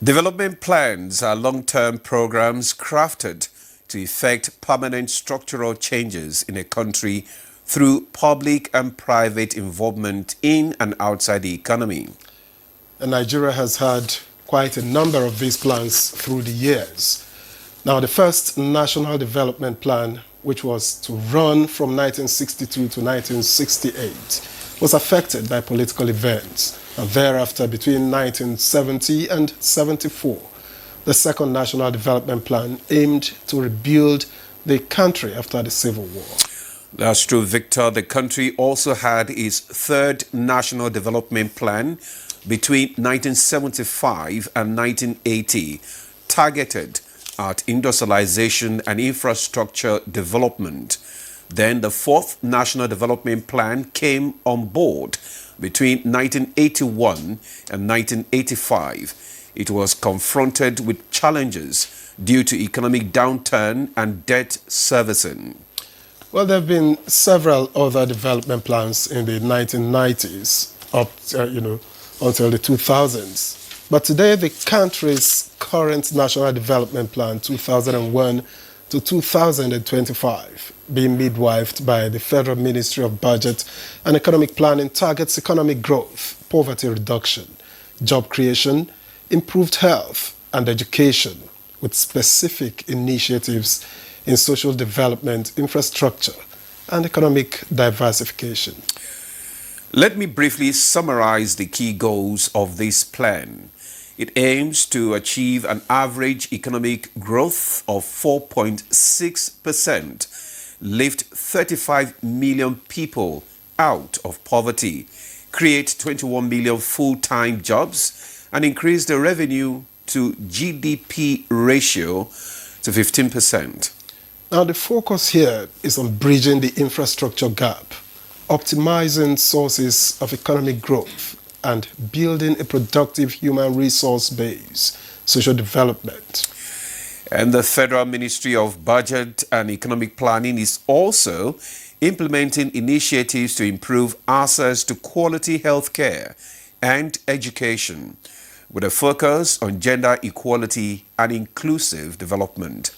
Development plans are long-term programs crafted to effect permanent structural changes in a country through public and private involvement in and outside the economy. And Nigeria has had quite a number of these plans through the years. Now, the first National Development Plan, which was to run from 1962 to 1968, was affected by political events. And thereafter, between 1970 and 74, the second National Development Plan aimed to rebuild the country after the Civil War. That's true, Victor. The country also had its third National Development Plan between 1975 and 1980, targeted at industrialization and infrastructure development. Then the fourth National Development Plan came on board between 1981 and 1985. It was confronted with challenges due to economic downturn and debt servicing. Well, there have been several other development plans in the 1990s up, until the 2000s. But today, the country's current National Development Plan 2001 to 2025, being midwifed by the Federal Ministry of Budget and Economic Planning, targets economic growth, poverty reduction, job creation, improved health and education, with specific initiatives in social development, infrastructure, and economic diversification. Let me briefly summarize the key goals of this plan. It aims to achieve an average economic growth of 4.6%, lift 35 million people out of poverty, create 21 million full-time jobs, and increase the revenue to GDP ratio to 15%. Now, the focus here is on bridging the infrastructure gap, optimizing sources of economic growth, and building a productive human resource base, social development. And the Federal Ministry of Budget and Economic Planning is also implementing initiatives to improve access to quality health care and education, with a focus on gender equality and inclusive development.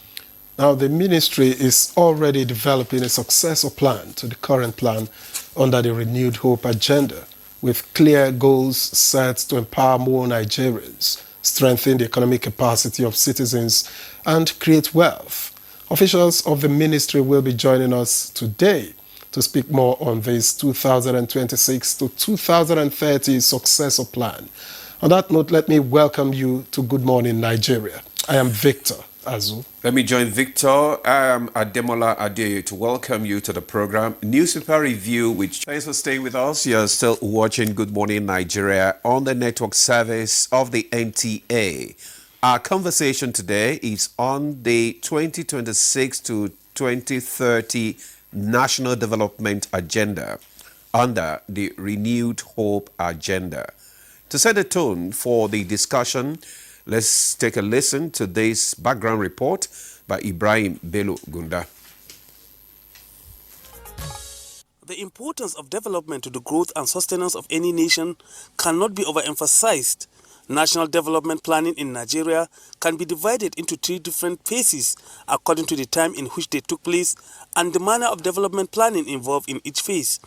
Now, the ministry is already developing a successor plan to the current plan under the Renewed Hope agenda, with clear goals set to empower more Nigerians, strengthen the economic capacity of citizens, and create wealth. Officials of the ministry will be joining us today to speak more on this 2026 to 2030 successor plan. On that note, let me welcome you to Good Morning Nigeria. I am Victor Azu. Let me join Victor. I am Ademola Adeye to welcome you to the program Newspaper Review, which thanks for staying with us. You're still watching Good Morning Nigeria on the network service of the NTA. Our conversation today is on the 2026 to 2030 National Development Agenda under the Renewed Hope agenda. To set the tone for the discussion, let's take a listen to this background report by Ibrahim Bello Gunda. The importance of development to the growth and sustenance of any nation cannot be overemphasized. National development planning in Nigeria can be divided into three different phases according to the time in which they took place and the manner of development planning involved in each phase.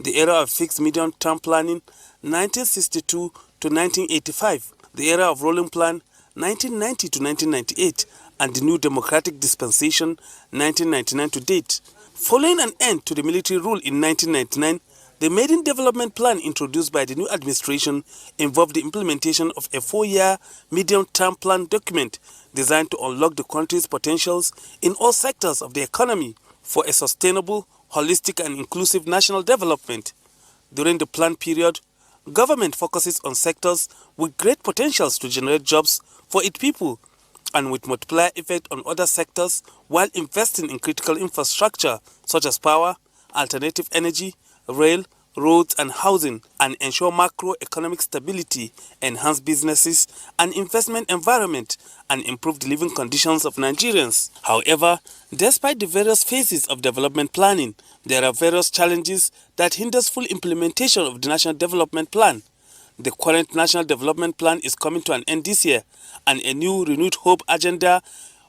The era of fixed medium-term planning, 1962 to 1985. The era of rolling plan, 1990 to 1998, and the new democratic dispensation, 1999 to date. Following an end to the military rule in 1999, the maiden development plan introduced by the new administration involved the implementation of a 4-year medium-term plan document designed to unlock the country's potentials in all sectors of the economy for a sustainable, holistic and inclusive national development. During the plan period, government focuses on sectors with great potentials to generate jobs for its people and with multiplier effect on other sectors while investing in critical infrastructure such as power, alternative energy, rail, roads and housing, and ensure macroeconomic stability, enhance businesses and investment environment, and improve the living conditions of Nigerians. However, despite the various phases of development planning, there are various challenges that hinders full implementation of the National Development Plan. The current National Development Plan is coming to an end this year, and a new renewed hope agenda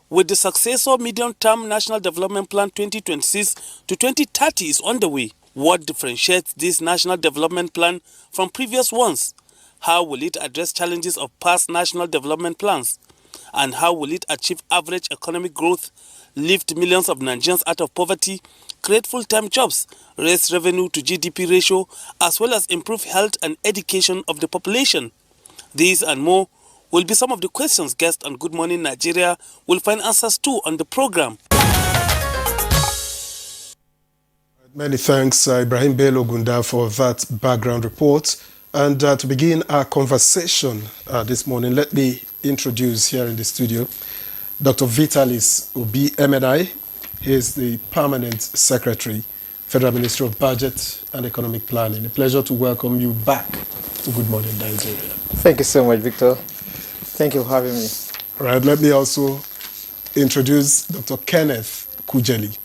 with the successor medium-term National Development Plan 2026 to 2030 is on the way. What differentiates this National Development Plan from previous ones? How will it address challenges of past National Development Plans? And how will it achieve average economic growth, lift millions of Nigerians out of poverty, create full-time jobs, raise revenue to GDP ratio, as well as improve health and education of the population? These and more will be some of the questions guests on Good Morning Nigeria will find answers to on the program. Many thanks, Ibrahim Bello Gunda, for that background report. And to begin our conversation this morning, let me introduce here in the studio Dr. Vitalis Obi MNI. He is the Permanent Secretary, Federal Ministry of Budget and Economic Planning. A pleasure to welcome you back to Good Morning Nigeria. Thank you so much, Victor. Thank you for having me. All right, let me also introduce Dr. Kenneth Kujeli,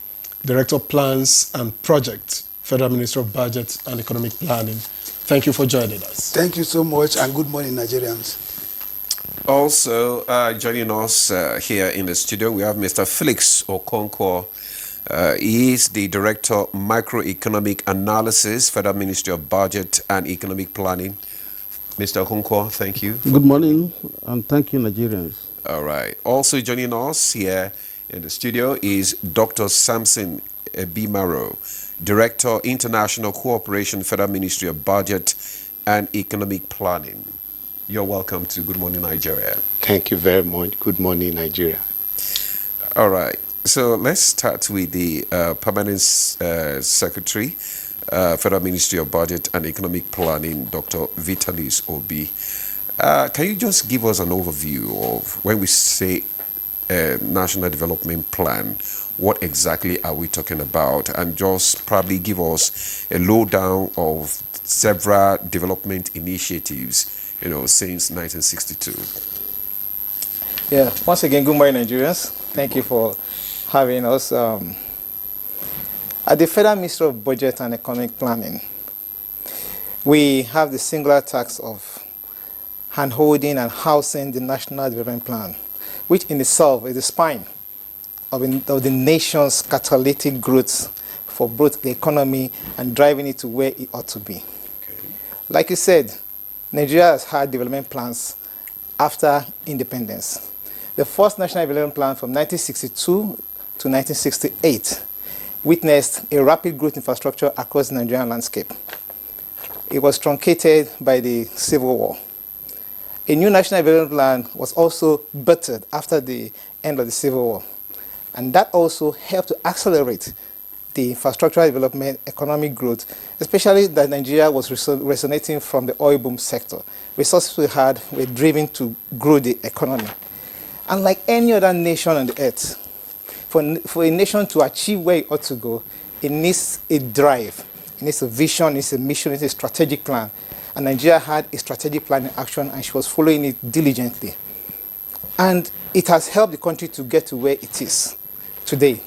Director of Plans and Projects, Federal Ministry of Budget and Economic Planning. Thank you for joining us. Thank you so much, and good morning, Nigerians. Also joining us here in the studio, we have Mr. Felix Okonkwo. He is the Director of Microeconomic Analysis, Federal Ministry of Budget and Economic Planning. Mr. Okonkwo, thank you. Good morning, and thank you, Nigerians. All right. Also joining us here in the studio is Dr. Samson Ebimaro, Director, International Cooperation, Federal Ministry of Budget and Economic Planning. You're welcome to Good Morning Nigeria. Thank you very much. Good morning, Nigeria. All right. So let's start with the Permanent Secretary, Federal Ministry of Budget and Economic Planning, Dr. Vitalis Obi. Can you just give us an overview of when we say National Development Plan, what exactly are we talking about? And just probably give us a lowdown of several development initiatives, since 1962. Yeah, once again, good morning, Nigerians. Thank you for having us. At the Federal Ministry of Budget and Economic Planning, we have the singular task of handholding and housing the National Development Plan, which in itself is the spine of the nation's catalytic growth for both the economy and driving it to where it ought to be. Okay. Like you said, Nigeria has had development plans after independence. The first National Development Plan from 1962 to 1968 witnessed a rapid growth infrastructure across the Nigerian landscape. It was truncated by the Civil War. A new National Development Plan was also birthed after the end of the Civil War. And that also helped to accelerate the infrastructural development, economic growth, especially that Nigeria was resonating from the oil boom sector. Resources we had were driven to grow the economy. Unlike any other nation on the earth, for a nation to achieve where it ought to go, it needs a drive, it needs a vision, it needs a mission, it needs a strategic plan. And Nigeria had a strategic plan in action, and she was following it diligently. And it has helped the country to get to where it is today.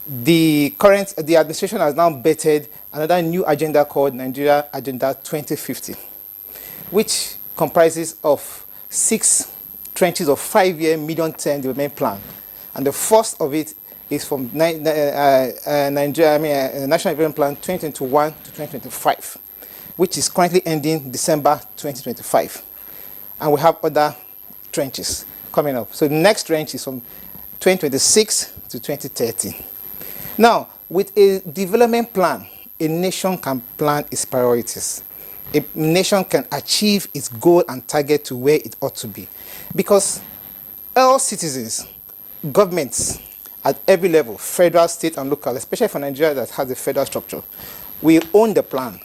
The administration has now bettered another new agenda called Nigeria Agenda 2050, which comprises of 6 tranches of 5-year medium-term development plan. And the first of it is from National Development Plan 2021 to 2025, which is currently ending December 2025. And we have other tranches coming up. So the next tranche is from 2026 to 2030. Now, with a development plan, a nation can plan its priorities. A nation can achieve its goal and target to where it ought to be. Because all citizens, governments at every level, federal, state, and local, especially for Nigeria that has a federal structure, we own the plan.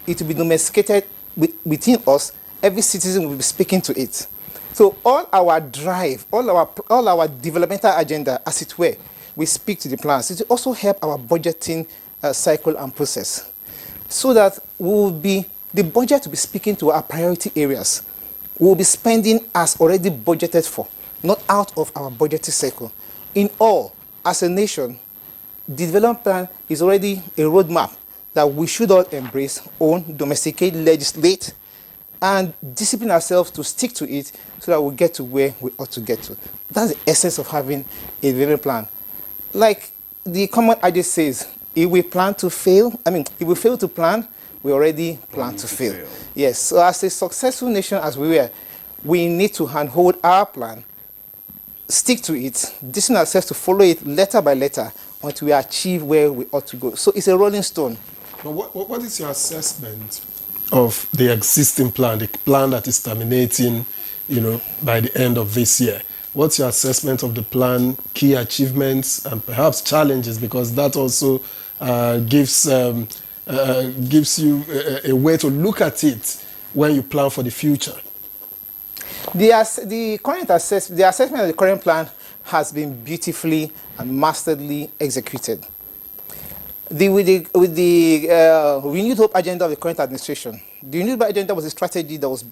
It will be domesticated within us. Every citizen will be speaking to it. So all our drive, all our developmental agenda, as it were, we speak to the plans. It will also help our budgeting cycle and process, so that the budget will be speaking to our priority areas. We will be spending as already budgeted for, not out of our budgeting cycle. In all, as a nation, the development plan is already a roadmap that we should all embrace, own, domesticate, legislate, and discipline ourselves to stick to it so that we get to where we ought to get to. That's the essence of having a development plan. Like the common adage says, if we plan to fail, if we fail to plan, we already plan to fail. Yes, so as a successful nation as we were, we need to handhold our plan, stick to it, discipline ourselves to follow it letter by letter until we achieve where we ought to go. So it's a rolling stone. But what is your assessment of the existing plan, the plan that is terminating, by the end of this year? What's your assessment of the plan, key achievements, and perhaps challenges? Because that also gives you a way to look at it when you plan for the future. The assessment of the current plan has been beautifully and masterly executed. With the renewed hope agenda of the current administration, the renewed hope agenda was a strategy that was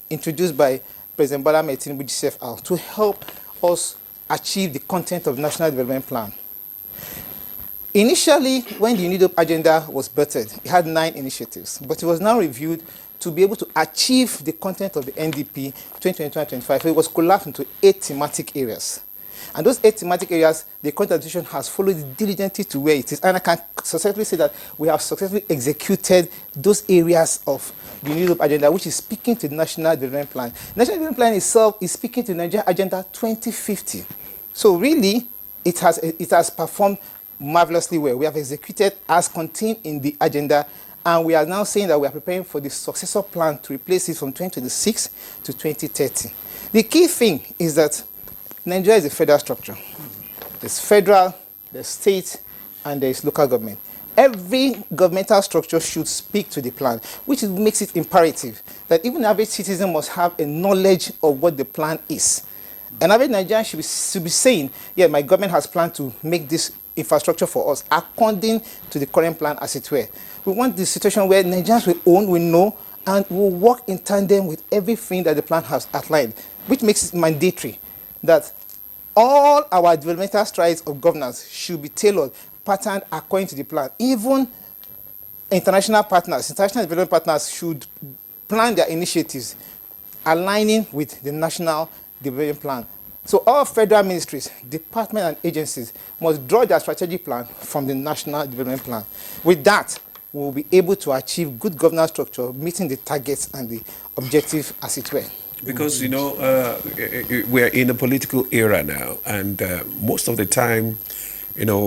introduced by President Bola Ahmed Tinubu GCFR to help us achieve the content of the National Development Plan. Initially, when the renewed hope agenda was birthed, it had 9 initiatives, but it was now reviewed to be able to achieve the content of the NDP 2022-2025. So it was collapsed into 8 thematic areas. And those 8 thematic areas, the current administration has followed diligently to where it is. And I can successfully say that we have successfully executed those areas of the renewed hope agenda, which is speaking to the National Development Plan. The National Development Plan itself is speaking to the Nigerian Agenda 2050. So really, it has performed marvelously well. We have executed as contained in the agenda, and we are now saying that we are preparing for the successor plan to replace it from 2026 to 2030. The key thing is that Nigeria is a federal structure. There's federal, there's state, and there's local government. Every governmental structure should speak to the plan, which makes it imperative that even average citizen must have a knowledge of what the plan is. An average Nigerian should be saying, yeah, my government has planned to make this infrastructure for us according to the current plan, as it were. We want the situation where Nigerians will own, will know, and will work in tandem with everything that the plan has outlined, which makes it mandatory that all our developmental strides of governance should be tailored, patterned according to the plan. Even international development partners should plan their initiatives aligning with the National Development Plan. So all federal ministries, departments, and agencies must draw their strategic plan from the National Development Plan. With that, we will be able to achieve good governance structure, meeting the targets and the objective, as it were. Because, we're in a political era now, and most of the time,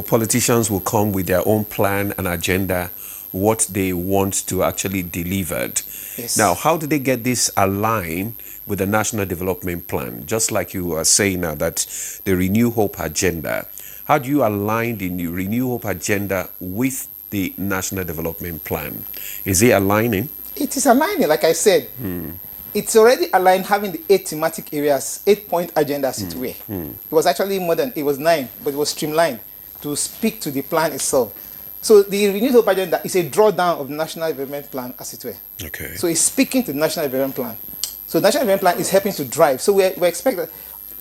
politicians will come with their own plan and agenda, what they want to actually delivered. Yes. Now, how do they get this aligned with the National Development Plan? Just like you are saying now that the Renew Hope agenda, how do you align the new Renew Hope agenda with the National Development Plan? Is it aligning? It is aligning, like I said. It's already aligned, having the 8 thematic areas, 8-point agenda, as it were. It was actually more than, it was 9, but it was streamlined to speak to the plan itself. So the Renewed Hope agenda is a drawdown of the National Development Plan, as it were. Okay. So it's speaking to the National Development Plan. So the National Development Plan is helping to drive. So we expect that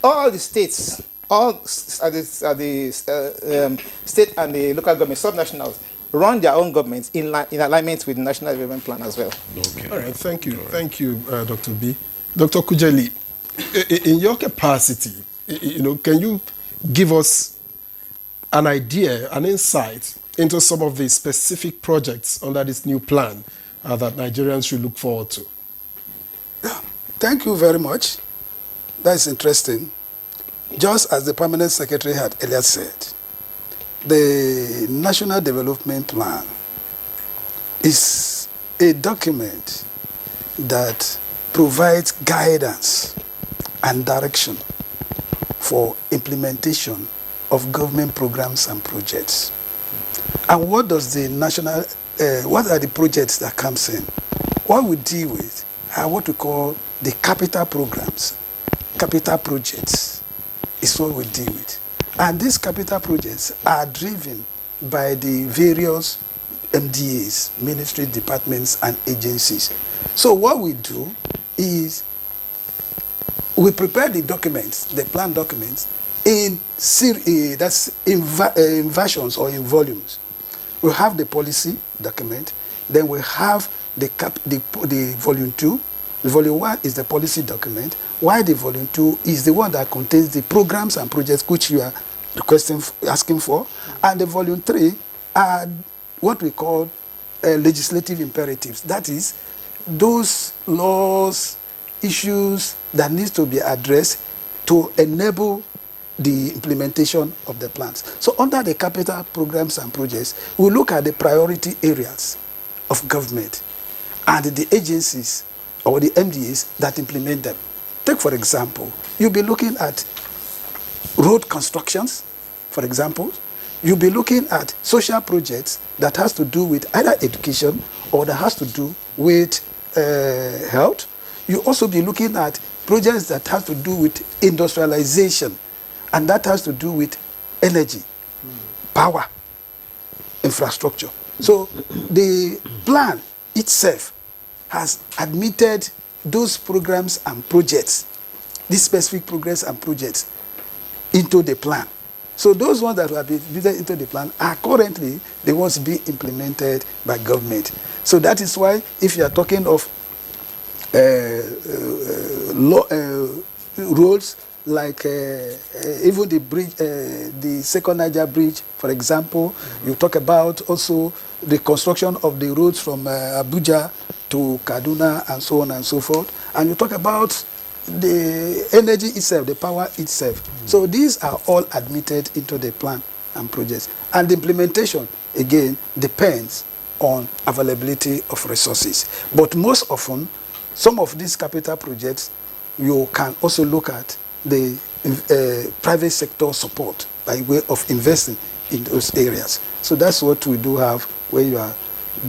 all the states, all the state and the local government, subnationals, run their own governments in alignment with the National Development Plan as well. Okay. All right, thank you. Thank you, Dr. B. Dr. Kujeli, in your capacity, can you give us an idea, an insight into some of the specific projects under this new plan that Nigerians should look forward to? Yeah, thank you very much. That's interesting. Just as the Permanent Secretary had earlier said, the National Development Plan is a document that provides guidance and direction for implementation of government programs and projects. And what does the what are the projects that comes in? What we deal with are what we call the capital programs. Capital projects is what we deal with. And these capital projects are driven by the various MDAs, ministry departments, and agencies. So what we do is we prepare the documents, the plan documents, in versions or in volumes. We have the policy document, then we have the volume 2, The volume 1 is the policy document, while the volume 2 is the one that contains the programs and projects which you are asking for, and the volume 3 are what we call legislative imperatives. That is, those laws, issues that need to be addressed to enable the implementation of the plans. So under the capital programs and projects, we look at the priority areas of government and the agencies or the MDAs that implement them. Take, for example, you'll be looking at road constructions, for example. You'll be looking at social projects that has to do with either education or that has to do with health. You also be looking at projects that have to do with industrialization, and that has to do with energy, power, infrastructure. So the plan itself has admitted those programs and projects, these specific programs and projects, into the plan. So those ones that have been admitted into the plan are currently the ones being implemented by government. So that is why if you are talking of roads like even the bridge, the second Niger bridge, for example, you talk about also the construction of the roads from Abuja to Kaduna and so on and so forth. And you talk about the energy itself, the power itself. So these are all admitted into the plan and projects. And the implementation, again, depends on availability of resources. But most often, some of these capital projects, you can also look at the private sector support by way of investing in those areas. So that's what we do have when you are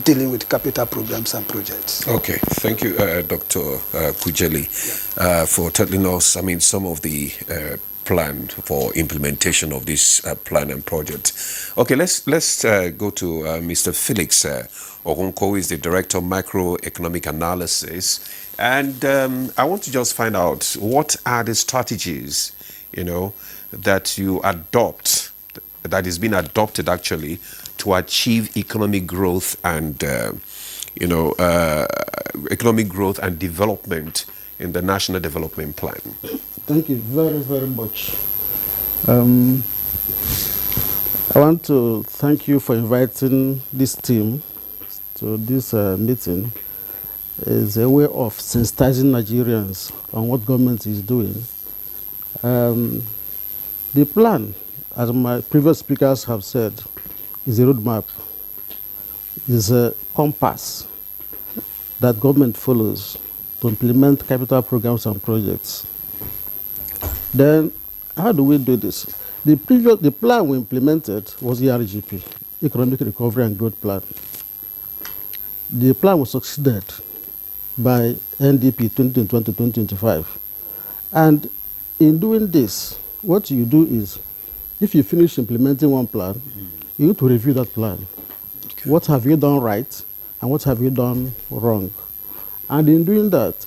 dealing with capital programs and projects. Okay, thank you, Dr. Kujeli, for telling us, some of the plan for implementation of this plan and project. Okay, let's go to Mr. Felix Ogunko, who is the Director of Macroeconomic Analysis. And I want to just find out, what are the strategies, that you adopt, that is being adopted actually, to achieve economic growth and, economic growth and development in the National Development Plan? Thank you very, very much. I want to thank you for inviting this team to this meeting. It's a way of sensitizing Nigerians on what government is doing. The plan, as my previous speakers have said, is a roadmap, is a compass that government follows to implement capital programs and projects. Then, how do we do this? The plan we implemented was ERGP, Economic Recovery and Growth Plan. The plan was succeeded by NDP 2020-2025. And in doing this, what you do is, if you finish implementing one plan, you need to review that plan. Okay. What have you done right and what have you done wrong? And in doing that,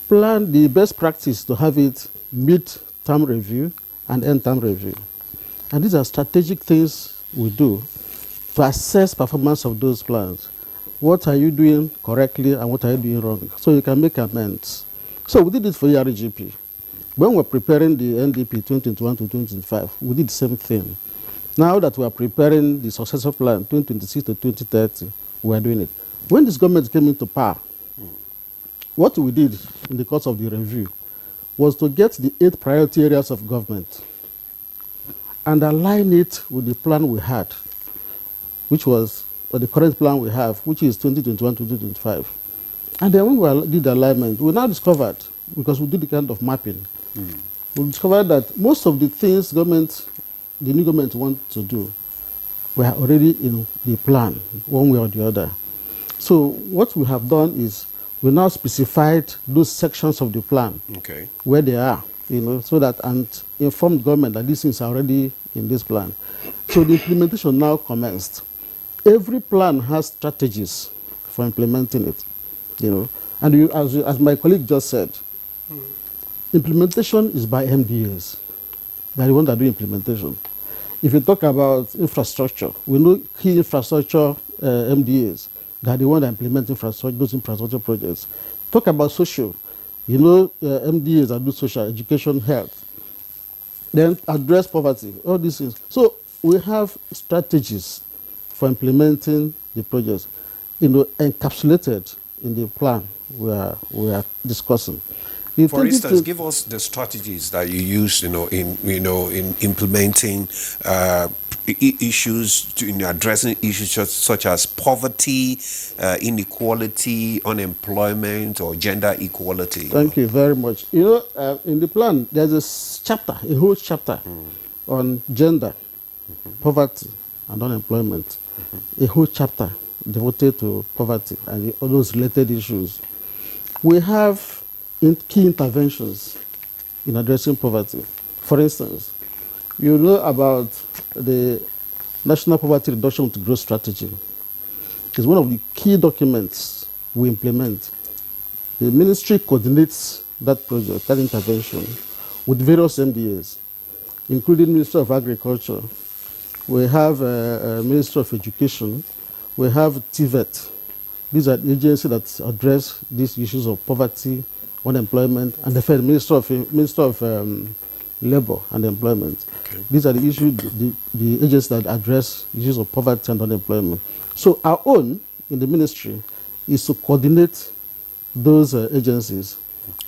plan the best practice to have it mid-term review and end-term review. And these are strategic things we do to assess performance of those plans. What are you doing correctly and what are you doing wrong? So you can make amends. So we did it for ERGP. When we're preparing the NDP 2021-2025, we did the same thing. Now that we are preparing the successor plan 2026 to 2030, we are doing it. When this government came into power, what we did in the course of the review was to get the 8 priority areas of government and align it with the plan we had, which was the current plan we have, which is 2021-2025. And then when we did the alignment, we now discovered, because we did the kind of mapping, we discovered that most of the things the new government wants to do were already in the plan, one way or the other. So what we have done is we now specified those sections of the plan, okay, where they are, so that and informed government that these things are already in this plan. So the implementation now commenced. Every plan has strategies for implementing it, And as my colleague just said, implementation is by MDAs. They are the ones that do implementation. If you talk about infrastructure, we know key infrastructure MDAs. They are the ones that implement those infrastructure projects. Talk about social. MDAs that do social education, health, then address poverty, all these things. So we have strategies for implementing the projects, encapsulated in the plan we are discussing. For instance, give us the strategies that you use, in implementing issues, in addressing issues such as poverty, inequality, unemployment, or gender equality. Thank you very much. In the plan, there's a whole chapter on gender, poverty, and unemployment. A whole chapter devoted to poverty and all those related issues. We have key interventions in addressing poverty. For instance, you know about the National Poverty Reduction with Growth Strategy. It's one of the key documents we implement. The ministry coordinates that project, that intervention, with various MDAs, including Ministry of Agriculture. We have Ministry of Education. We have TVET. These are the agencies that address these issues of poverty, unemployment, and the Minister of Labor and Employment. Okay. These are the issues, the agencies that address issues of poverty and unemployment. So our own in the ministry is to coordinate those agencies,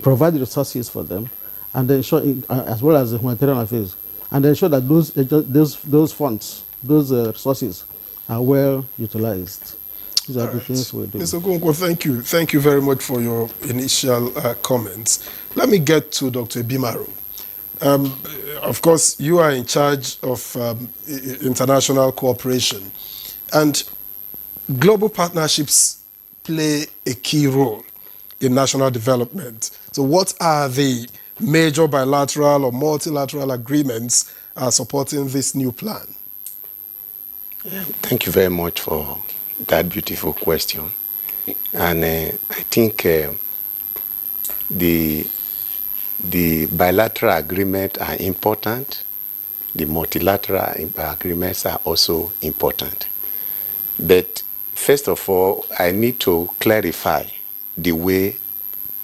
provide the resources for them, and ensure, as well as the humanitarian affairs, and ensure that those funds, those resources, are well utilized. These are the things we do. Mr. Okonkwo, thank you. Thank you very much for your initial comments. Let me get to Dr. Ebimaro. Of course, you are in charge of international cooperation, and global partnerships play a key role in national development. So what are the major bilateral or multilateral agreements supporting this new plan? Thank you very much for that beautiful question. And I think the bilateral agreements are important. The multilateral agreements are also important. But first of all, I need to clarify the way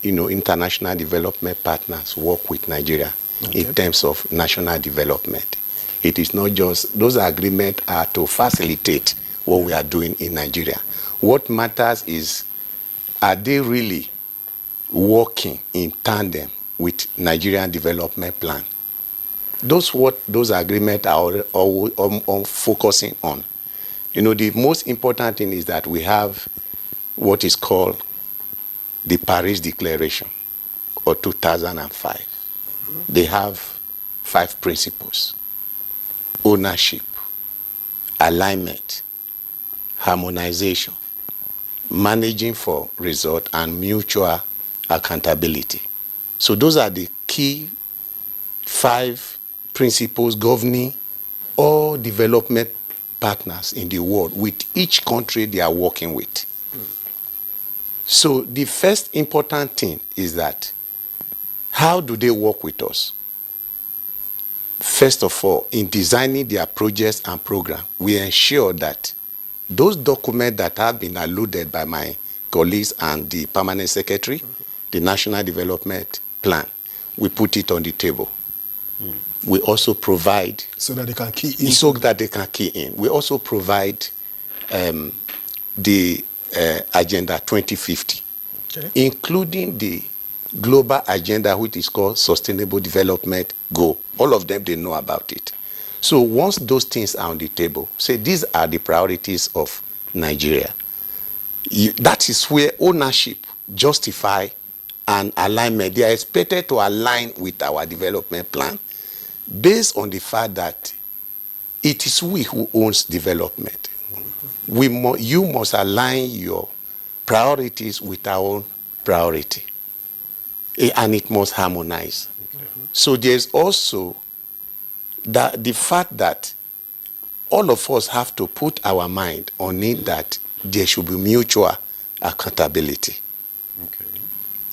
international development partners work with Nigeria in terms of national development. It is not just, those agreements are to facilitate what we are doing in Nigeria. What matters is, are they really working in tandem with Nigerian development plan? Those agreements are all focusing on. The most important thing is that we have what is called the Paris Declaration of 2005. They have 5 principles: ownership, alignment, harmonization, managing for result, and mutual accountability. So those are the key 5 principles governing all development partners in the world, with each country they are working with. So the first important thing is that, how do they work with us? First of all, in designing their projects and programs, we ensure that those documents that have been alluded by my colleagues and the permanent secretary, the National Development Plan, we put it on the table. We also provide... So that they can key in. So that they can key in. We also provide the Agenda 2050, including the global agenda, which is called Sustainable Development Goal. All of them, they know about it. So once those things are on the table, say these are the priorities of Nigeria, that is where ownership, justify, and alignment, they are expected to align with our development plan, based on the fact that it is we who owns development. You must align your priorities with our own priority, and it must harmonize. So there's also the fact that all of us have to put our mind on it, that there should be mutual accountability,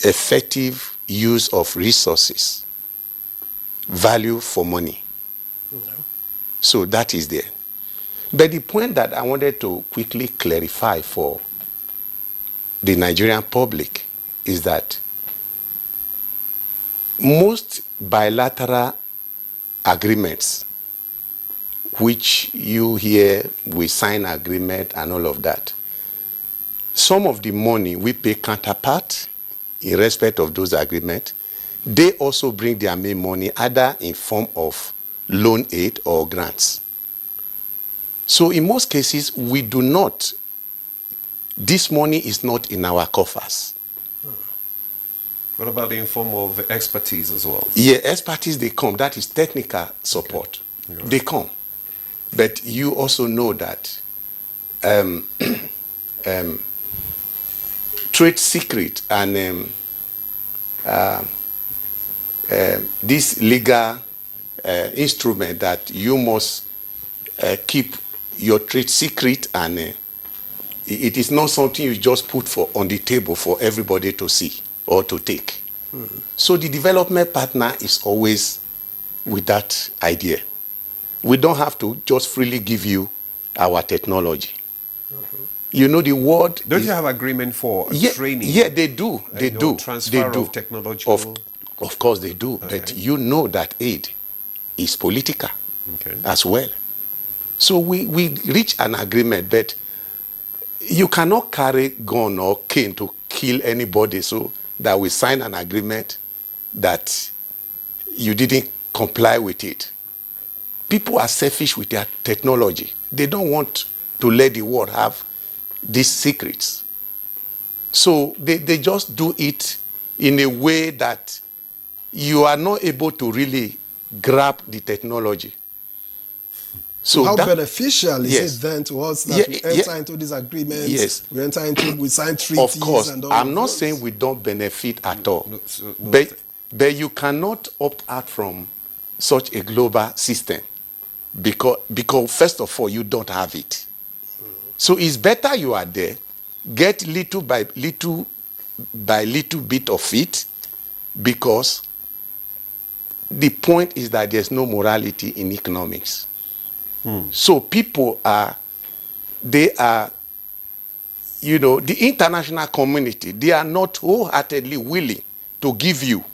effective use of resources, value for money. So that is there. But the point that I wanted to quickly clarify for the Nigerian public is that most bilateral agreements, which you hear, we sign agreement and all of that, some of the money we pay counterpart in respect of those agreements, they also bring their main money either in form of loan aid or grants. So in most cases, we do not, this money is not in our coffers. What about in form of expertise as well? Yeah, expertise, they come. That is technical support. Okay. Yeah. They come. But you also know that trade secret and this legal instrument that you must keep your trade secret, and it is not something you just put on the table for everybody to see or to take. So the development partner is always with that idea. We don't have to just freely give you our technology. You know, the world. Don't you have agreement for training? Yeah, they do. They do. Transfer of technological. Of course they do. Okay. But you know that aid is political as well. So we reach an agreement, but you cannot carry gun or cane to kill anybody, so that we sign an agreement that you didn't comply with it. People are selfish with their technology. They don't want to let the world have these secrets. So they just do it in a way that you are not able to really grab the technology. So how beneficial is it then to us that we enter into these agreements? Yes. We sign treaties. Of course, and all I'm of not those. saying we don't benefit at all. No, but you cannot opt out from such a global system because first of all, you don't have it. So it's better you are there, get little by little bit of it, because the point is that there's no morality in economics. So people the international community, they are not wholeheartedly willing to give you,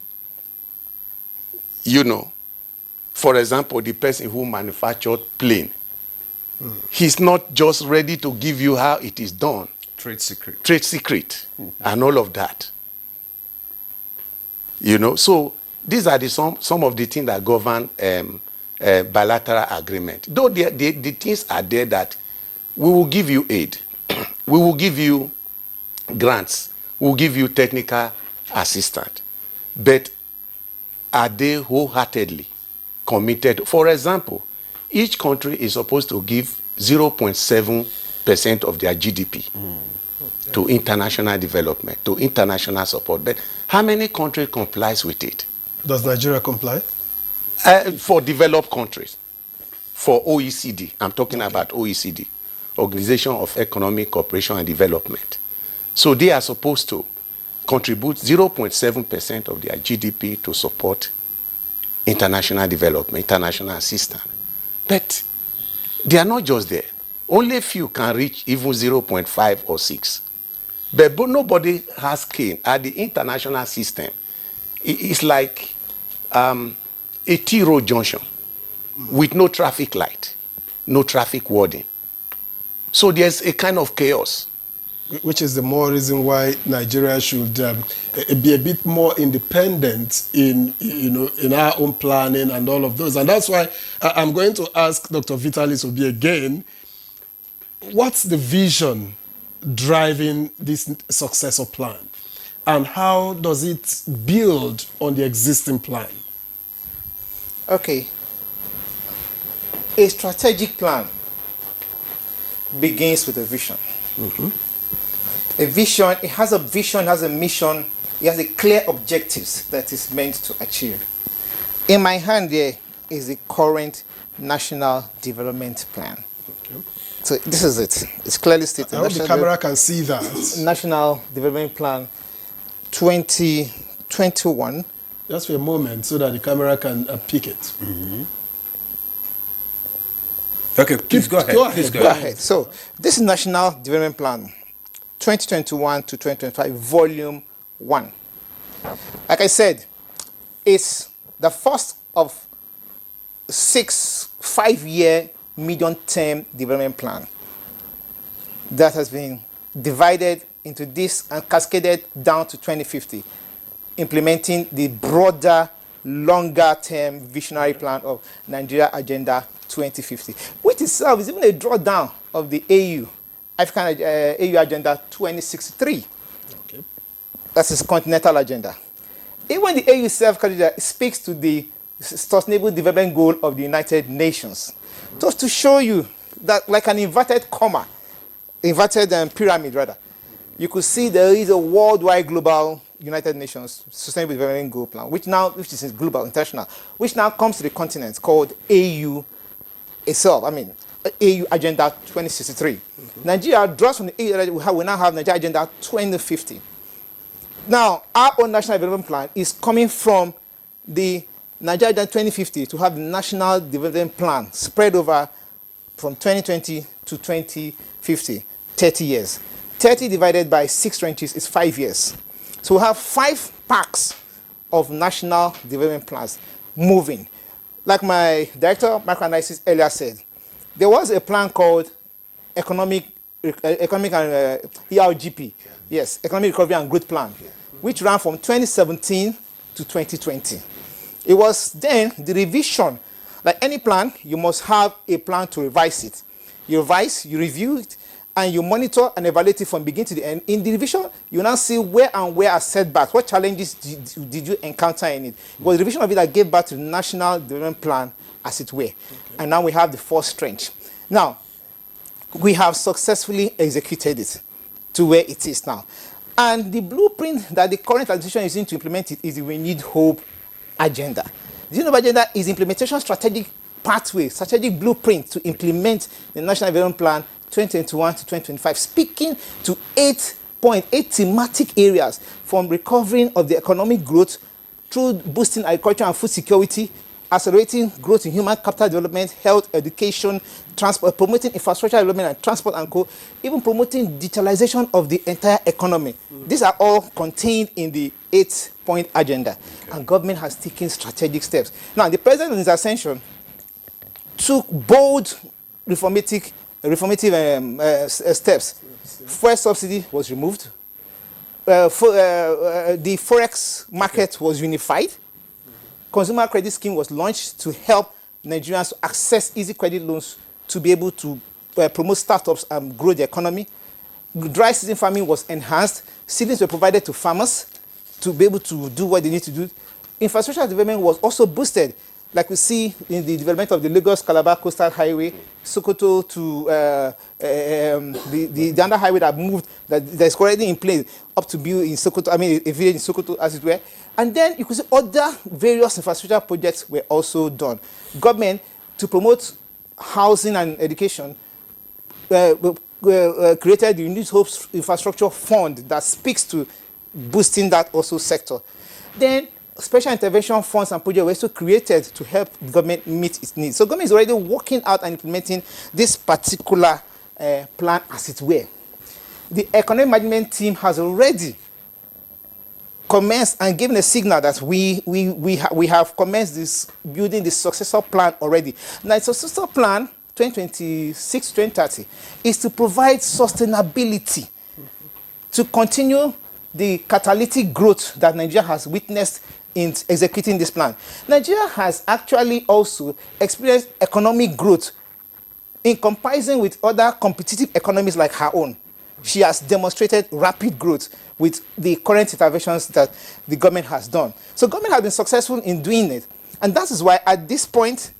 for example, the person who manufactured plane, he's not just ready to give you how it is done. Trade secret. And all of that. So these are some of the things that govern bilateral agreement. Though the things are there that we will give you aid, we will give you grants, we will give you technical assistance, but are they wholeheartedly committed? For example, each country is supposed to give 0.7% of their GDP to international development, to international support. But how many countries complies with it? Does Nigeria comply? For developed countries, for OECD, I'm talking about OECD, Organization of Economic Cooperation and Development. So they are supposed to contribute 0.7% of their GDP to support international development, international assistance. But they are not just there. Only few can reach even 0.5 or 6. But nobody has cane at the international system. It's like a T-road junction with no traffic light, no traffic warning. So there's a kind of chaos. Which is the more reason why Nigeria should be a bit more independent in our own planning and all of those. And that's why I'm going to ask Dr. Vitalis Obi again, what's the vision driving this successor plan? And how does it build on the existing plan? Okay. A strategic plan begins with a vision. A vision, it has a vision, has a mission, it has a clear objectives that is meant to achieve. In my hand there is the current National Development Plan. Okay. So this is it. It's clearly stated. I hope the camera can see that. National Development Plan 2021. Just for a moment so that the camera can pick it. Okay, please go ahead. Please go ahead. So this is National Development Plan 2021 to 2025, Volume 1. Like I said, is the first of 6 5-year medium-term development plan that has been divided into this and cascaded down to 2050, implementing the broader, longer-term visionary plan of Nigeria Agenda 2050, which itself is even a drawdown of the African AU Agenda 2063. Okay. That's its continental agenda. Even the AU self speaks to the Sustainable Development Goal of the United Nations. Just to show you that, like an inverted comma, inverted pyramid rather, you could see there is a worldwide global United Nations Sustainable Development Goal plan, which is global, international, which now comes to the continent called AU itself. I mean, AU Agenda 2063. Mm-hmm. Nigeria draws from the AU. We now have Nigeria Agenda 2050. Now, our own national development plan is coming from the Nigeria Agenda 2050 to have the national development plan spread over from 2020 to 2050, 30 years. 30 divided by 6 tranches is 5 years. So we have 5 packs of national development plans moving. Like my director of microanalysis earlier said, there was a plan called economic and ERGP, yes, Economic Recovery and Growth Plan, which ran from 2017 to 2020. It was then the revision. Like any plan, you must have a plan to revise it. You revise, you review it, and you monitor and evaluate it from beginning to the end. In the revision, you now see where are setbacks, what challenges did you encounter in it. It was the revision of it that gave birth to the National Development Plan, as it were. Okay. And now we have the 4th tranche. Now, we have successfully executed it to where it is now. And the blueprint that the current administration is using to implement it is the We Need Hope agenda. The We Need Hope agenda is implementation strategic pathway, strategic blueprint to implement the National Development Plan 2021 to 2025, speaking to 8 thematic areas, from recovering of the economic growth through boosting agriculture and food security, accelerating growth in human capital development, health, education, transport, promoting infrastructure development and transport and co, even promoting digitalization of the entire economy. These are all contained in the 8-point agenda, and government has taken strategic steps. Now, the president in his ascension took bold reformative steps. Fuel subsidy was removed. The forex market was unified. Consumer credit scheme was launched to help Nigerians to access easy credit loans to be able to promote startups and grow the economy. Dry season farming was enhanced. Seedlings were provided to farmers to be able to do what they need to do. Infrastructure development was also boosted, like we see in the development of the Lagos-Calabar Coastal Highway, Sokoto to the other highway that moved, that is already in place, up to build in Sokoto, I mean a village in Sokoto, as it were. And then you could see other various infrastructure projects were also done. Government, to promote housing and education, created the New Hope Infrastructure Fund that speaks to boosting that also sector. Then special intervention funds and projects were also created to help the government meet its needs. So government is already working out and implementing this particular plan, as it were. The economic management team has already commenced and given a signal that we have commenced this building the successor plan already. Now, the successor plan 2026-2030 is to provide sustainability to continue the catalytic growth that Nigeria has witnessed in executing this plan. Nigeria has actually also experienced economic growth in comparison with other competitive economies like her own. She has demonstrated rapid growth with the current interventions that the government has done. So government has been successful in doing it. And that is why at this point,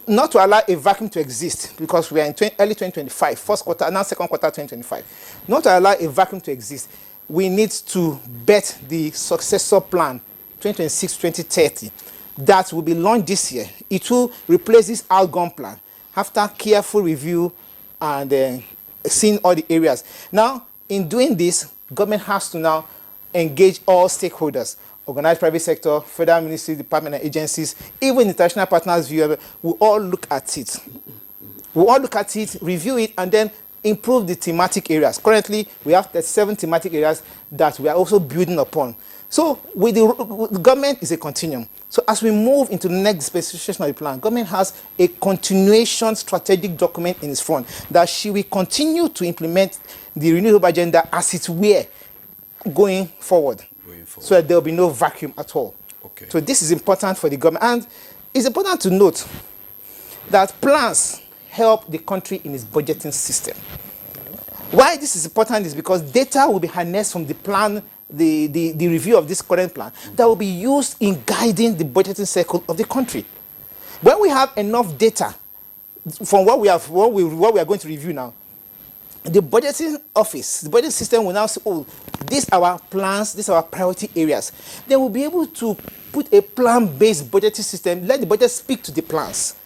not to allow a vacuum to exist, because we are in early 2025, first quarter, now second quarter 2025, not to allow a vacuum to exist, we need to bet the successor plan 2026-2030 that will be launched this year. It will replace this outgone plan after careful review and seeing all the areas. Now, in doing this, government has to now engage all stakeholders, organized private sector, federal ministry, department and agencies, even international partners, we all look at it. We all look at it, review it, and then improve the thematic areas. Currently, we have 37 thematic areas that we are also building upon. So with the government is a continuum. So as we move into the next dispensation of the plan, government has a continuation strategic document in its front that she will continue to implement the renewable agenda as it were going forward. So that there will be no vacuum at all. Okay. So this is important for the government. And it's important to note that plans help the country in its budgeting system. Why this is important is because data will be harnessed from the plan, the review of this current plan, that will be used in guiding the budgeting cycle of the country. When we have enough data from what we are going to review now, the budgeting office, the budget system will now say, oh, these are our plans, these are our priority areas. Then we'll be able to put a plan-based budgeting system, let the budget speak to the plans.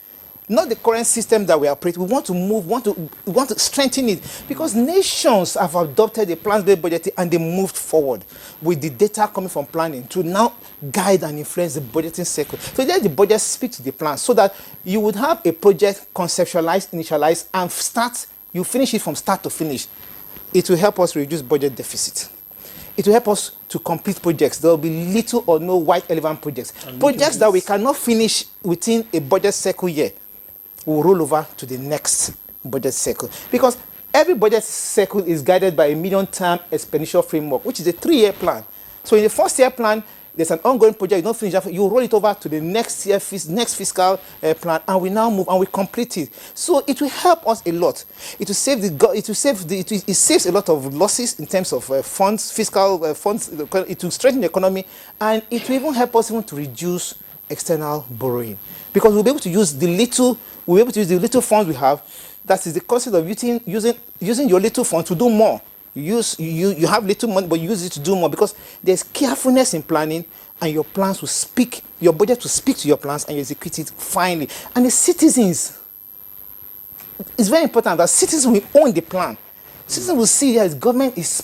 Not the current system that we operate. We want to move, we want to strengthen it, because nations have adopted a plan-based budgeting and they moved forward with the data coming from planning to now guide and influence the budgeting cycle. So let the budget speak to the plan so that you would have a project conceptualized, initialized, and you finish it from start to finish. It will help us reduce budget deficit. It will help us to complete projects. There will be little or no white elephant projects. Projects that we cannot finish within a budget cycle year will roll over to the next budget cycle. Because every budget cycle is guided by a medium-term expenditure framework, which is a 3-year plan. So in the first year plan, there's an ongoing project, you don't finish that, you roll it over to the next year, next fiscal plan, and we now move and we complete it. So it will help us a lot. It saves a lot of losses in terms of funds, fiscal funds. It will strengthen the economy, and it will even help us to reduce external borrowing, because we'll be able to use the little funds we have. That is the concept of using your little funds to do more. You have little money, but you use it to do more, because there's carefulness in planning, and your plans will speak, your budget will speak to your plans, and you execute it finally. And the citizens, it's very important that citizens will own the plan. Citizens will see that government is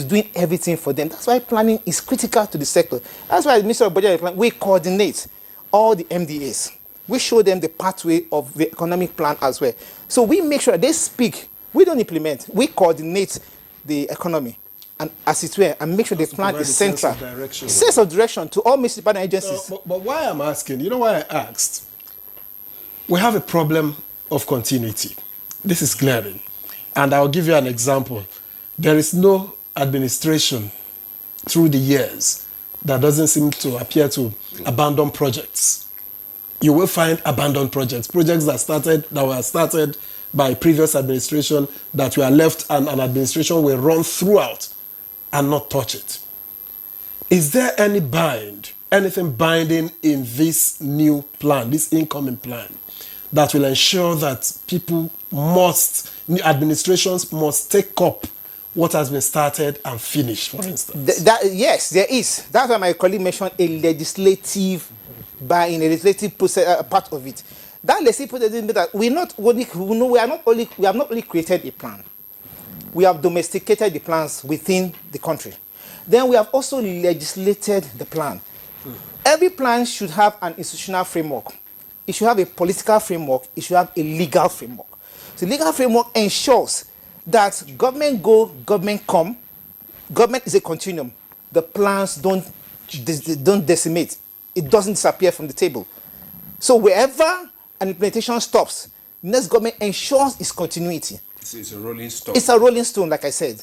doing everything for them. That's why planning is critical to the sector. That's why the Ministry of Budget and Plan, we coordinate all the MDAs. We show them the pathway of the economic plan as well. So we make sure they speak. We don't implement. We coordinate the economy, and as it were, and make sure the plan is central. Sense of direction to all municipal agencies. But why I'm asking, you know why I asked? We have a problem of continuity. This is glaring. And I'll give you an example. There is no administration through the years that doesn't seem to appear to abandon projects. You will find abandoned projects that were started by previous administration, that were left and an administration will run throughout and not touch it. Is there anything binding in this new plan, this incoming plan, that will ensure that administrations must take up what has been started and finished, for instance? Yes, there is. That's why my colleague mentioned a legislative process, part of it. That legislative process means that we have not only created a plan, we have domesticated the plans within the country. Then we have also legislated the plan. Every plan should have an institutional framework. It should have a political framework. It should have a legal framework. So the legal framework ensures that government go, government come. Government is a continuum. The plans don't decimate. It doesn't disappear from the table. So wherever an implementation stops, next government ensures its continuity. It's a rolling stone. It's a rolling stone, like I said.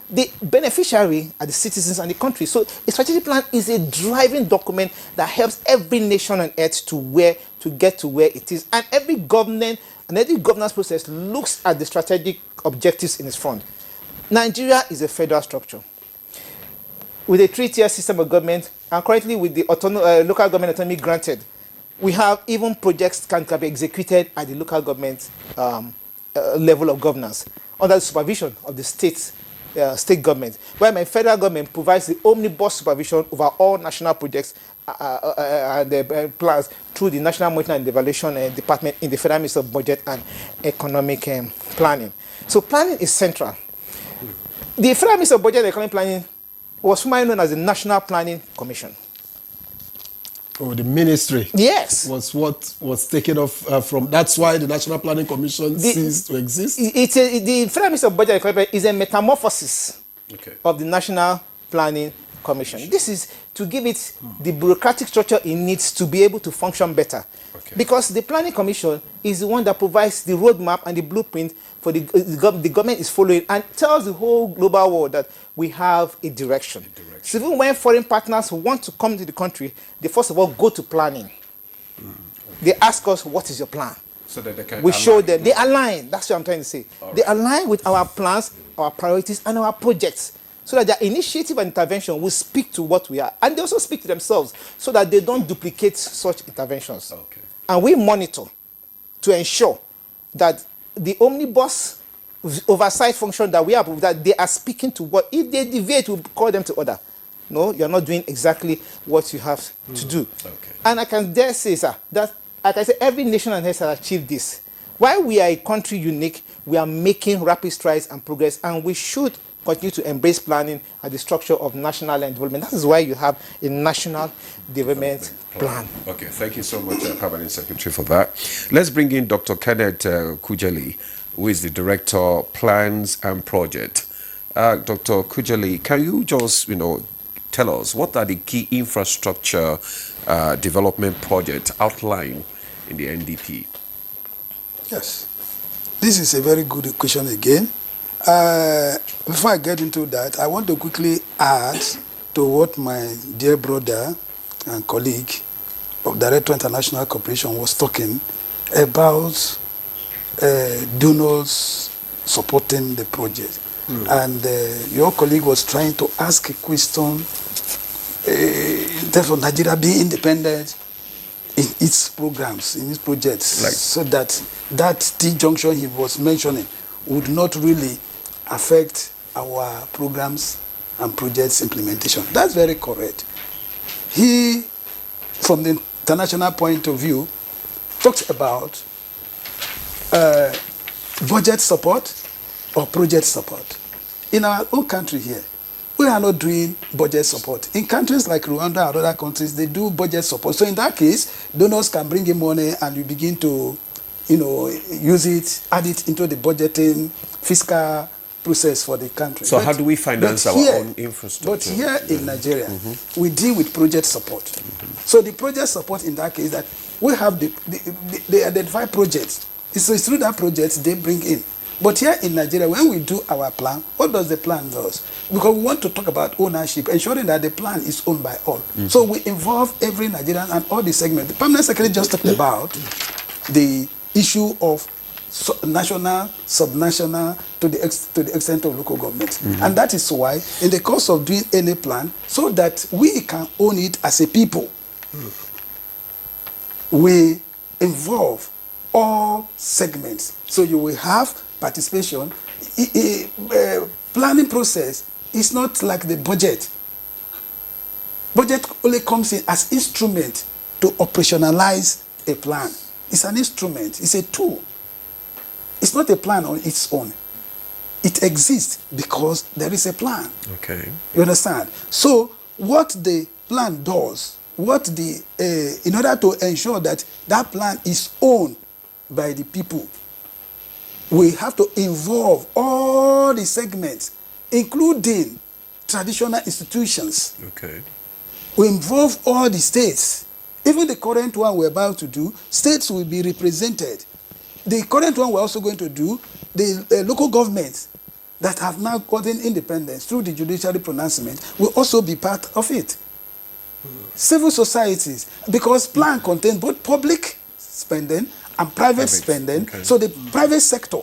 The beneficiary are the citizens and the country. So a strategic plan is a driving document that helps every nation on earth to get to where it is. And every government and every governance process looks at the strategic objectives in its front. Nigeria is a federal structure with a 3-tier system of government, and currently with the local government autonomy granted, we have even projects can be executed at the local government level of governance under the supervision of the state government, where my federal government provides the omnibus supervision over all national projects and plans through the National Monitoring and Evaluation Department in the Federal Ministry of Budget and Economic Planning. So planning is central. The Federal Ministry of Budget and Economic Planning was formerly known as the National Planning Commission. Oh, the ministry. Yes. Was what was taken off from. That's why the National Planning Commission ceased to exist. The Federal Ministry of Budget and Economic Planning is a metamorphosis of the National Planning Commission. This is to give it the bureaucratic structure it needs to be able to function better. Okay. Because the Planning Commission is the one that provides the roadmap and the blueprint for the government is following and tells the whole global world that we have a direction. So even when foreign partners want to come to the country, they first of all go to planning. They ask us, what is your plan? So that they can We align. show them. They align. That's what I'm trying to say. They align with our plans, our priorities, and our projects, so that their initiative and intervention will speak to what we are. And they also speak to themselves, so that they don't duplicate such interventions. Okay. And we monitor to ensure that the omnibus oversight function that we have, that they are speaking to what, if they deviate, we'll call them to order. No, you're not doing exactly what you have to do. Okay. And I can dare say, sir, that, like I said, every nation on earth has achieved this. While we are a country unique, we are making rapid strides and progress, and we should continue to embrace planning as the structure of national land development. That is why you have a national development plan. Okay, thank you so much, Permanent Secretary, for that. Let's bring in Dr. Kenneth Kujali, who is the Director, Plans and Project. Dr. Kujali, can you just, tell us what are the key infrastructure development projects outlined in the NDP? Yes, this is a very good question again. Before I get into that, I want to quickly add to what my dear brother and colleague of Director International Cooperation was talking about donors supporting the project. And your colleague was trying to ask a question in terms of Nigeria being independent in its programs, in its projects, Right. so that T-junction he was mentioning would not really affect our programs and projects implementation. That's very correct. He, from the international point of view, talks about budget support or project support. In our own country here, we are not doing budget support. In countries like Rwanda and other countries, they do budget support. So in that case, donors can bring in money and you begin to, use it, add it into the budgeting fiscal process for the country. So how do we finance our own infrastructure? But here in Nigeria, we deal with project support. So the project support in that case, that we have they identify projects. So it's through that project they bring in. But here in Nigeria, when we do our plan, what does the plan do? Because we want to talk about ownership, ensuring that the plan is owned by all. So we involve every Nigerian and all the segments. The Permanent Secretary just talked about the issue of national, subnational, to the extent of local government. And that is why, in the course of doing any plan, so that we can own it as a people, we involve all segments. So you will have participation. Planning process is not like the budget. Budget only comes in as instrument to operationalize a plan. It's an instrument. It's a tool. It's not a plan on its own. It exists because there is a plan. Okay. You understand? So what the plan does, in order to ensure that that plan is owned by the people, we have to involve all the segments, including traditional institutions. Okay. We involve all the states. Even the current one we're about to do, states will be represented. The current one we're also going to do, the local governments that have now gotten independence through the judiciary pronouncement will also be part of it. Civil societies, because plan contains both public spending and private spending, okay. so the private sector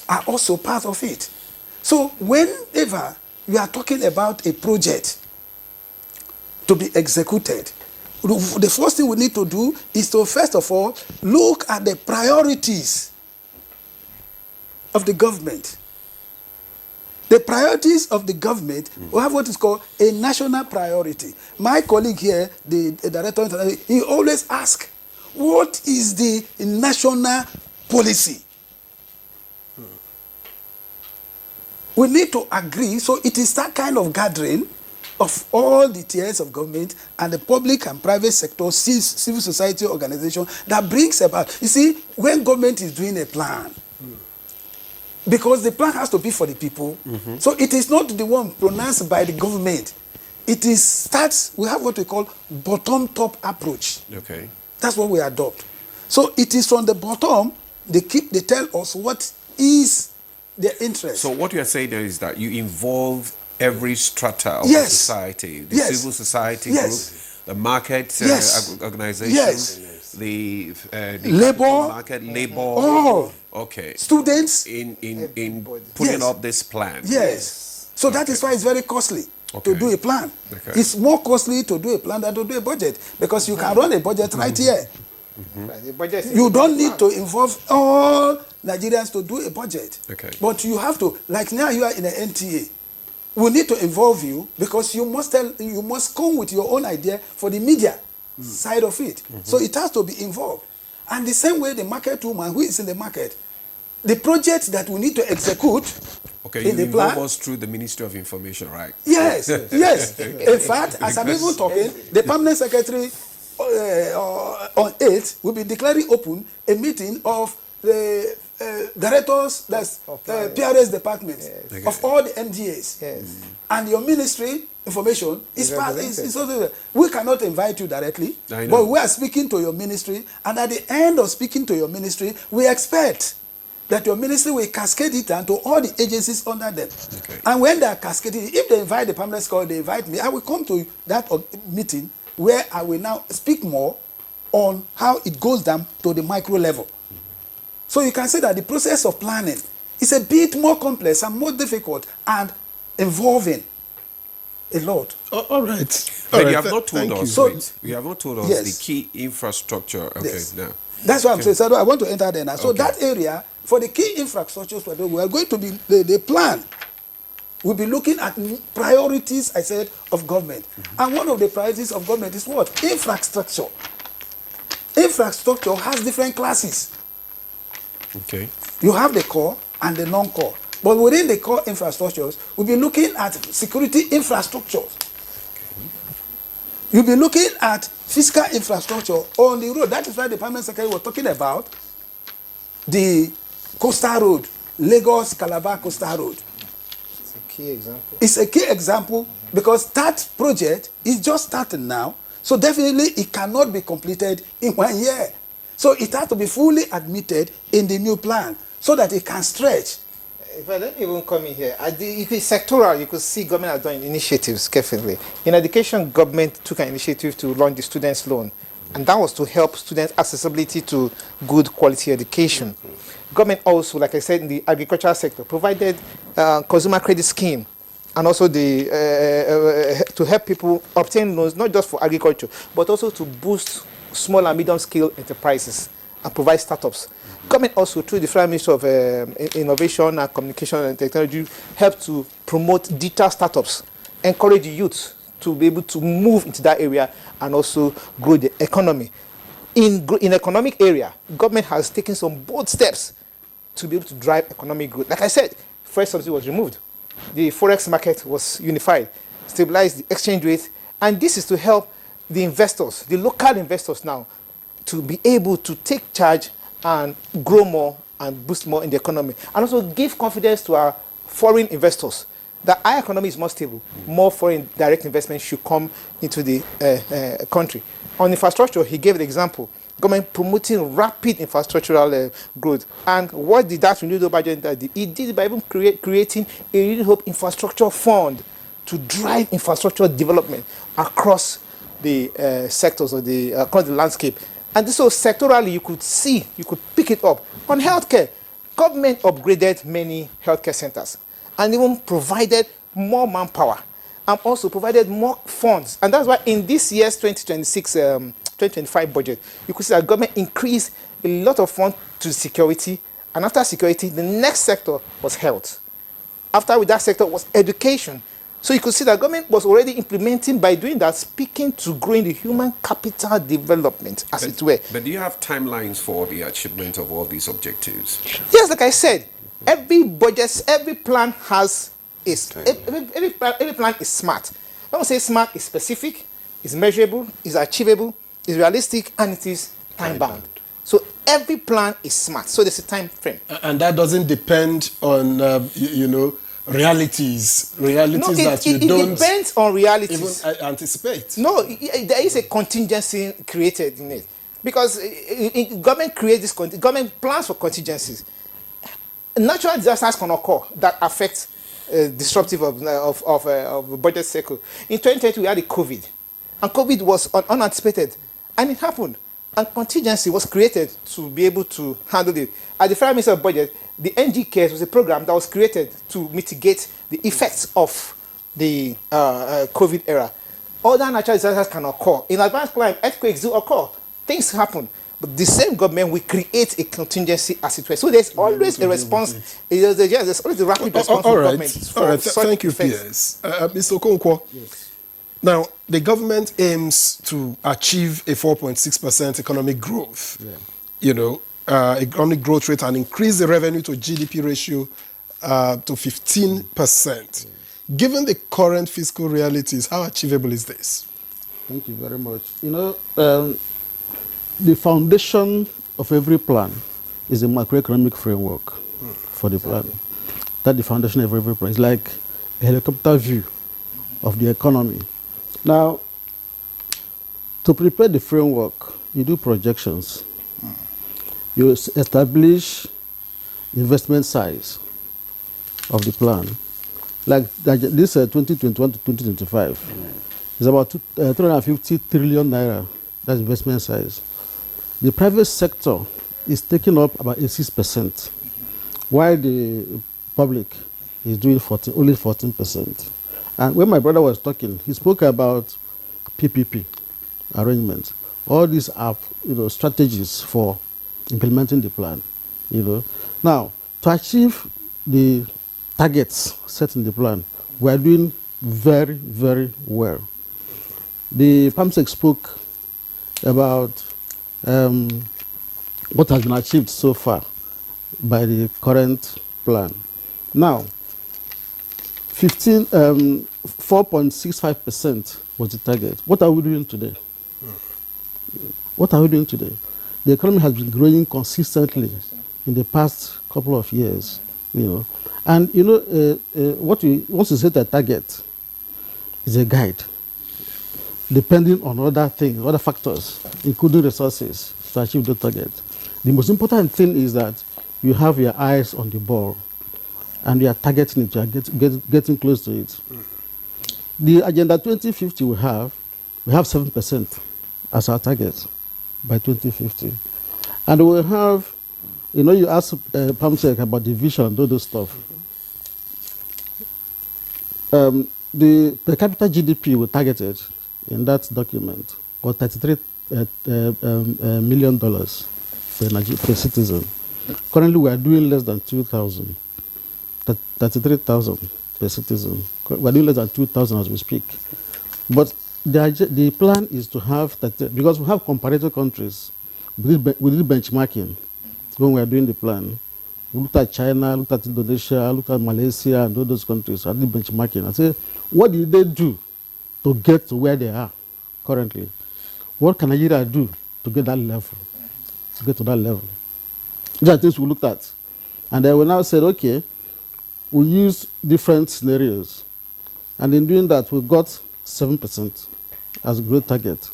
are also part of it. So whenever we are talking about a project to be executed, the first thing we need to do is to, first of all, look at the priorities of the government. The priorities of the government, we have what is called a national priority. My colleague here, the director, he always asks, what is the national policy? We need to agree, so it is that kind of gathering of all the tiers of government and the public and private sector, civil society organization, that brings about, you see, when government is doing a plan, because the plan has to be for the people, so it is not the one pronounced by the government. it starts, we have what we call bottom-top approach. Okay. That's what we adopt. So it is from the bottom, they tell us what is their interest. So what you are saying there is that you involve every strata of Yes. the society, the Yes. civil society Yes. group, the market Yes. organization, Yes. the Labor. capital market, labor. All. Okay. Students. In putting Yes. up this plan. Yes. So that is why it's very costly Okay. to do a plan. Okay. It's more costly to do a plan than to do a budget, because you can run a budget right here. The budget is You don't the need plan. to involve all Nigerians to do a budget. Okay. But you have to, like now you are in an NTA. We need to involve you, because you must come with your own idea for the media side of it. So it has to be involved. And the same way the market woman who is in the market, the project that we need to execute Okay, in you the plan. involve us through the Ministry of Information, right? Yes, yes. In fact, as I'm even talking, the permanent secretary on 8th will be declaring open a meeting of the directors, that's PRS departments, Yes. of all the NDAs. Yes. And your ministry, information, is part. represented. Is also, we cannot invite you directly, I know. but we are speaking to your ministry, and at the end of speaking to your ministry, we expect that your ministry will cascade it down to all the agencies under them. Okay. And when they are cascading, if they invite the permanent secretary, they invite me, I will come to that meeting where I will now speak more on how it goes down to the micro level. So you can say that the process of planning is a bit more complex and more difficult and involving a lot. All right. But you have not told Thank us. you. So- wait, you have not told us Yes. the key infrastructure. Okay, Yes. now. That's what I'm saying. So I want to enter there now. So Okay. that area, for the key infrastructures, we are going to be, the plan, we'll be looking at priorities, I said, of government. And one of the priorities of government is what? Infrastructure. Infrastructure has different classes. Okay. You have the core and the non-core. But within the core infrastructures, we'll be looking at security infrastructures. You'll be looking at physical infrastructure on the road. That is why the permanent secretary was talking about the coastal road, Lagos-Calabar coastal road. It's a key example. It's a key example because that project is just starting now. So definitely it cannot be completed in 1 year. So it has to be fully admitted in the new plan so that it can stretch. If I don't even come in here, if it's sectoral, you could see government are doing initiatives carefully. In education, government took an initiative to launch the students' loan, and that was to help students' accessibility to good quality education. Government also, like I said, in the agricultural sector, provided consumer credit scheme, and also to help people obtain loans, not just for agriculture, but also to boost small and medium-scale enterprises and provide startups. Government also, through the Federal Ministry of Innovation and Communication and Technology, help to promote digital startups, encourage the youth to be able to move into that area and also grow the economy. In economic area, government has taken some bold steps to be able to drive economic growth. Like I said, first subsidy was removed. The forex market was unified, stabilized the exchange rate, and this is to help the investors, the local investors now, to be able to take charge and grow more and boost more in the economy, and also give confidence to our foreign investors that our economy is more stable. More foreign direct investment should come into the country. On infrastructure, he gave the example, government promoting rapid infrastructural growth. And what did that renewable budget do? It did it by even creating a Renewed Hope Infrastructure Fund to drive infrastructure development across the sectors of across the landscape. And so sectorally, you could pick it up. On healthcare, government upgraded many healthcare centers and even provided more manpower and also provided more funds. And that's why in this year's 2025 budget, you could see that government increased a lot of funds to security. And after security, the next sector was health. After that sector was education. So you could see that government was already implementing, by doing that, speaking to growing the human capital development, as it were. But do you have timelines for the achievement of all these objectives? Yes, like I said, every budget, every plan has every plan is smart. When we say smart, it's specific, it's measurable, it's achievable, it's realistic, and it is time-bound. So every plan is smart. So there's a time frame. And that doesn't depend on, realities No, that you it don't depends on realities. even anticipate. No, there is a contingency created in it because government creates this. Government plans for contingencies. Natural disasters can occur that affect disruptive of the budget cycle. In 2020, we had the COVID, and COVID was unanticipated, and it happened. And contingency was created to be able to handle it. At the Federal Ministry of Budget, the NG Cares was a program that was created to mitigate the effects of the COVID era. Other natural disasters can occur. In advanced climate, earthquakes do occur. Things happen. But the same government will create a contingency as it were. So there's always a response. There's always a rapid response from government. All right. Thank you, Piers. Mr. Okonkwo. Yes. Now, the government aims to achieve a 4.6% economic growth. Yeah. Economic growth rate and increase the revenue to GDP ratio to 15%. Given the current fiscal realities, how achievable is this? Thank you very much. The foundation of every plan is a macroeconomic framework for the plan. That's the foundation of every plan. It's like a helicopter view of the economy. Now, to prepare the framework, you do projections. You establish investment size of the plan. Like this 2021 to 2025 is about 350 trillion naira. That's investment size. The private sector is taking up about 6%, while the public is doing only 14%. And when my brother was talking, he spoke about PPP arrangements. All these are strategies for implementing the plan. Now, to achieve the targets set in the plan, we are doing very, very well. The PAMSEC spoke about what has been achieved so far by the current plan. Now, 4.65% was the target. What are we doing today? What are we doing today? The economy has been growing consistently in the past couple of years, And once you set a target, is a guide, depending on other things, other factors, including resources, to achieve the target. The most important thing is that you have your eyes on the ball, and you are targeting it, you are getting close to it. The Agenda 2050 we have 7% as our target by 2050. And we have, you asked PAMSEC about the vision and all those stuff. The per capita GDP we targeted in that document was $33 million per citizen. Currently, we are doing less than 2,000, 33,000 per citizen. We are doing less than 2,000 as we speak. But the plan is to have that, because we have comparative countries, we did benchmarking when we are doing the plan. We looked at China, looked at Indonesia, looked at Malaysia, and all those countries. I did benchmarking. I said, what did they do to get to where they are currently? What can Nigeria do to get that level? To get to that level? These are things we looked at. And then we now said, okay, we use different scenarios. And in doing that, we got 7% as a growth target.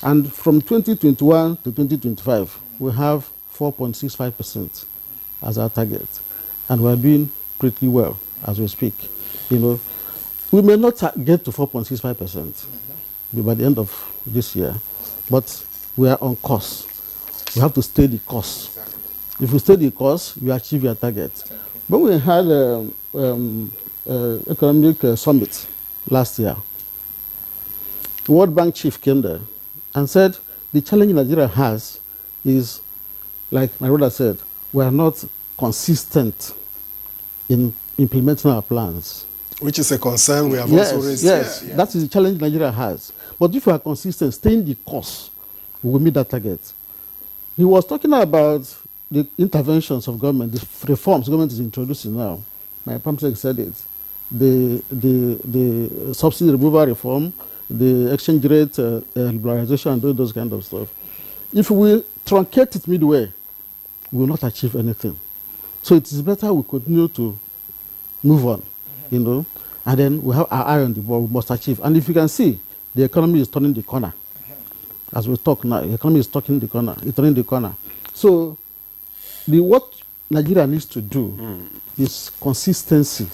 And from 2021 to 2025, we have 4.65% as our target. And we're doing pretty well as we speak. We may not get to 4.65% by the end of this year, but we are on course. We have to stay the course. If you stay the course, you achieve your target. But we had economic summit last year. The World Bank chief came there and said the challenge Nigeria has is, like my brother said, we are not consistent in implementing our plans. Which is a concern we have also raised. Yes, that is the challenge Nigeria has. But if we are consistent, staying the course, we will meet that target. He was talking about the interventions of government, the reforms government is introducing now. My PAMSEC said it. The subsidy removal reform, the exchange rate liberalization, and all those kind of stuff. If we truncate it midway, we will not achieve anything. So it is better we continue to move on. you know, and then we have our eye on the ball, we must achieve. And if you can see, the economy is turning the corner. As we talk now, the economy is turning the corner. It's turning the corner. So, what Nigeria needs to do is consistency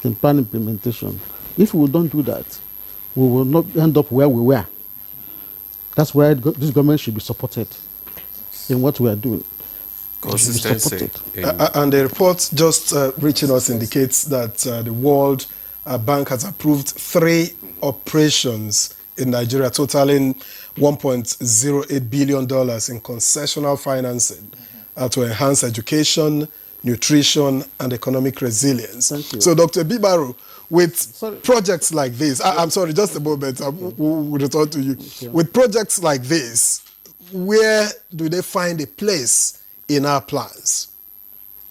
in plan implementation. If we don't do that, we will not end up where we were. That's why this government should be supported in what we are doing. Consistency. And the report just reaching us indicates that the World Bank has approved 3 operations in Nigeria, totaling $1.08 billion in concessional financing to enhance education, nutrition, and economic resilience. Thank you. So, Dr. Bibaro, with projects like this, I'm sorry, just a moment, we'll return to you. Okay. With projects like this, where do they find a place in our plans?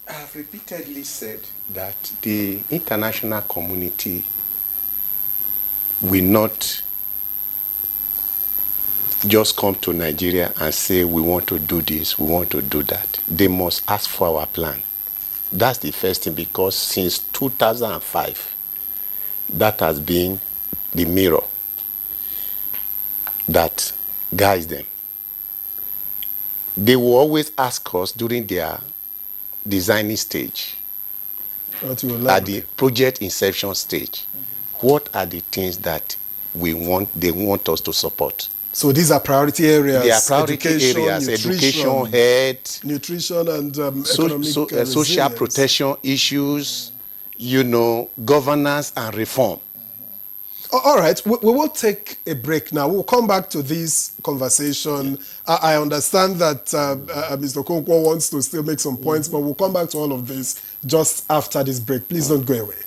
I have repeatedly said that the international community will not just come to Nigeria and say, we want to do this, we want to do that. They must ask for our plan. That's the first thing, because since 2005, that has been the mirror that guides them. They will always ask us during their designing stage, at the project inception stage, what are the things that they want us to support. So these are priority areas. They are priority areas: education, health, nutrition, and economic social protection issues, you know, governance and reform. All right, we will take a break now. We'll come back to this conversation. I understand that Mr. Okonkwo wants to still make some points, but we'll come back to all of this just after this break. Please don't go away.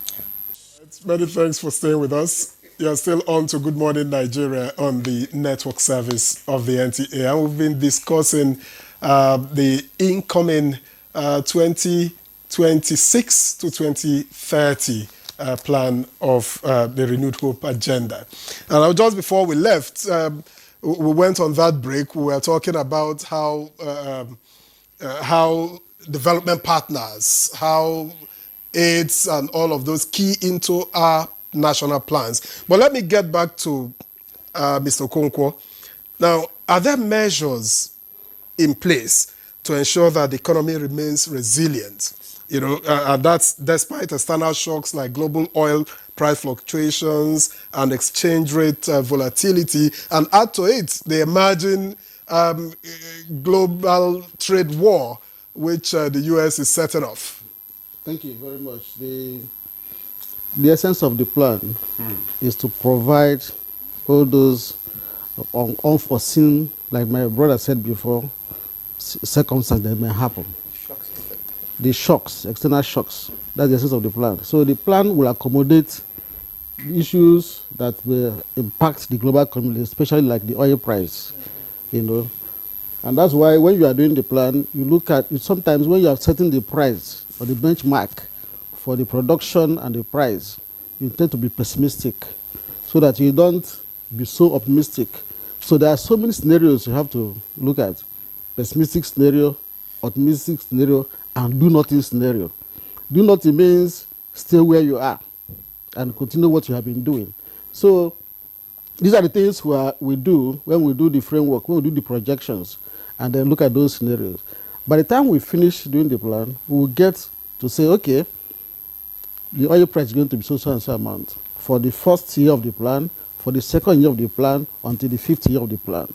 Many thanks for staying with us. You're still on to Good Morning Nigeria on the network service of the NTA. And we've been discussing the incoming 2026 to 2030 plan of the Renewed Hope agenda. And just before we left, we went on that break. We were talking about how development partners, how aids and all of those key into our national plans. But let me get back to Mr. Okonkwo. Now, are there measures in place to ensure that the economy remains resilient? You know, and that's despite external shocks like global oil price fluctuations and exchange rate volatility, and add to it the emerging global trade war, which the U.S. is setting off. Thank you very much. The essence of the plan is to provide all those unforeseen, like my brother said before, circumstances that may happen. The shocks, external shocks, that's the essence of the plan. So the plan will accommodate issues that will impact the global community, especially like the oil price, you know. And that's why when you are doing the plan, you look at it. Sometimes when you are setting the price or the benchmark for the production and the price, you tend to be pessimistic so that you don't be so optimistic. So there are so many scenarios you have to look at: pessimistic scenario, optimistic scenario, and do nothing scenario. Do nothing means stay where you are and continue what you have been doing. So these are the things we do when we do the framework, when we do the projections, and then look at those scenarios. By the time we finish doing the plan, we will get to say, okay, the oil price is going to be so and so amount for the first year of the plan, for the second year of the plan, until the 5th year of the plan.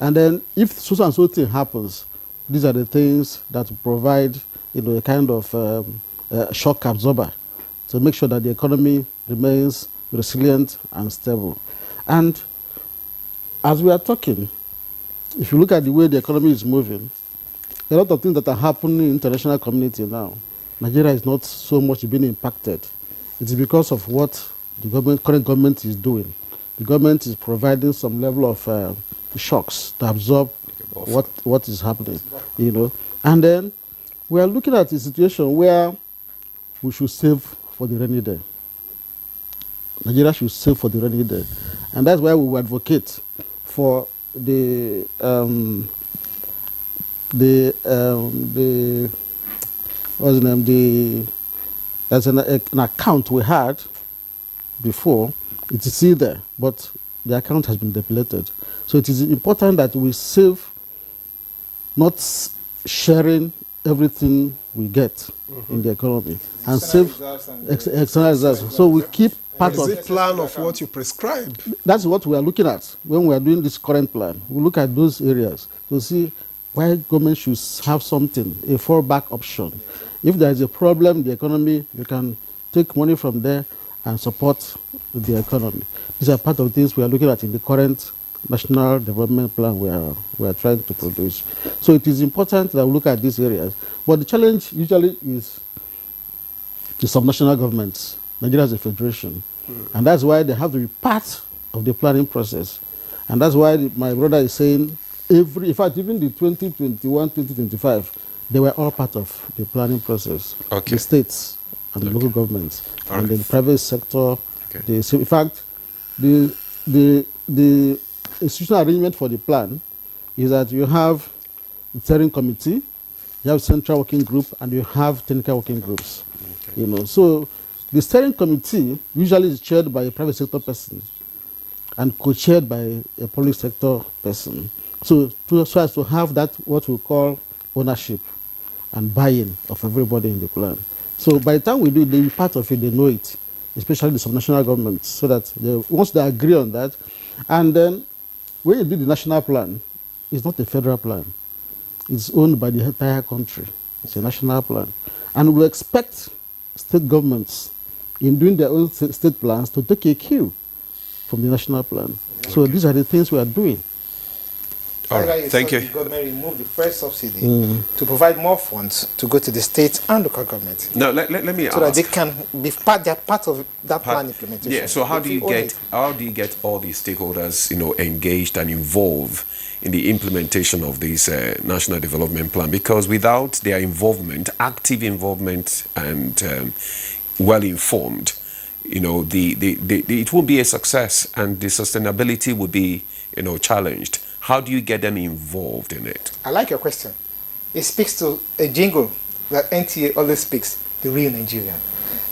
And then if so and so thing happens, these are the things that provide, you know, a kind of shock absorber to make sure that the economy remains resilient and stable. And as we are talking, if you look at the way the economy is moving, a lot of things that are happening in the international community now, Nigeria is not so much being impacted. It's because of what the current government is doing. The government is providing some level of shocks to absorb what is happening, you know. And then we are looking at a situation where we should save for the rainy day. Nigeria should save for the rainy day. And that's why we will advocate for the what's the name? There's an account we had before. It is still there, but the account has been depleted. So it is important that we save, not sharing everything we get in the economy, and save external reserves. So we keep part Is of it plan of what you prescribe? That's what we are looking at when we are doing this current plan. We look at those areas to see why government should have something, a fallback option. If there is a problem in the economy, you can take money from there and support the economy. These are part of the things we are looking at in the current national development plan we are trying to produce. So it is important that we look at these areas. But the challenge usually is the subnational governments. Nigeria is a federation. And that's why they have to be part of the planning process. And that's why my brother is saying, in fact, even the 2021, 2025, they were all part of the planning process. Okay. The states and the local governments and the private sector. In fact, the institutional arrangement for the plan is that you have the steering committee, you have central working group, and you have technical working groups. You know, so the steering committee usually is chaired by a private sector person and co-chaired by a public sector person. So as to have that, what we call ownership and buy-in of everybody in the plan. So by the time we do it, they be part of it, they know it, especially the subnational governments, so that once they agree on that, and then when you do the national plan, it's not a federal plan. It's owned by the entire country. It's a national plan. And we expect state governments, in doing their own state plans, to take a cue from the national plan. Okay. So these are the things we are doing. All right, thank you. The government removed the first subsidy to provide more funds to go to the state and local government. Now, let me ask. So that they can be part of that plan implementation. Yeah, so how do you get all these stakeholders, engaged and involved in the implementation of this national development plan? Because without their involvement, active involvement and well-informed, it won't be a success, and the sustainability will be, challenged. How do you get them involved in it? I like your question. It speaks to a jingle that NTA always speaks, the real Nigerian.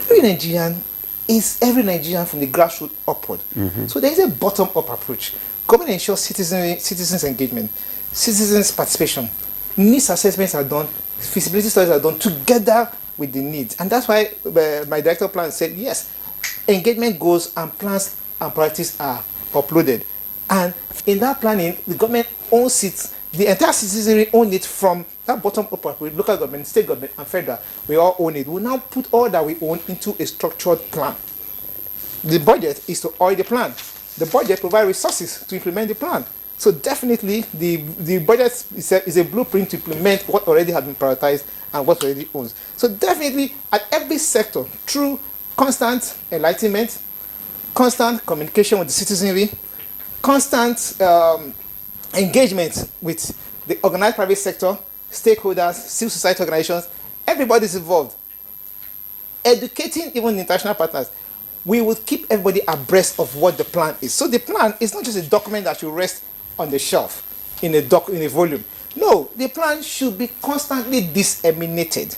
The real Nigerian is every Nigerian from the grassroots upward. So there is a bottom-up approach. Government ensures citizens' engagement, citizens' participation. Needs assessments are done, feasibility studies are done together with the needs. And that's why my director plan said, yes, engagement goals and plans and priorities are uploaded. And in that planning, the government owns it, the entire citizenry own it from that bottom up, with local government, state government, and federal. We all own it. We now put all that we own into a structured plan. The budget is to oil the plan. The budget provides resources to implement the plan. So definitely, the budget is a blueprint to implement what already has been prioritized and what already owns. So definitely, at every sector, through constant enlightenment, constant communication with the citizenry, constant engagement with the organized private sector, stakeholders, civil society organizations, everybody's involved. Educating even the international partners, we will keep everybody abreast of what the plan is. So the plan is not just a document that should rest on the shelf in a volume. No, the plan should be constantly disseminated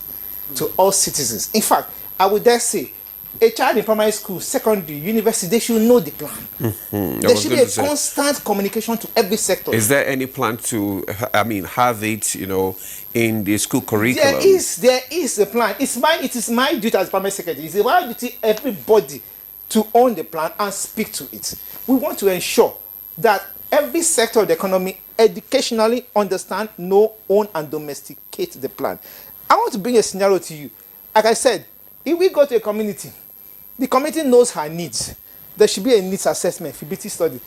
to all citizens. In fact, I would dare say, a child in primary school, secondary, university, they should know the plan. There should be a constant communication to every sector. Is there any plan to, have it, in the school curriculum? There is a plan. It is my duty as primary secretary. It's my duty, everybody, to own the plan and speak to it. We want to ensure that every sector of the economy educationally understand, know, own, and domesticate the plan. I want to bring a scenario to you. Like I said, if we go to a community, the community knows her needs. There should be a needs assessment, feasibility study.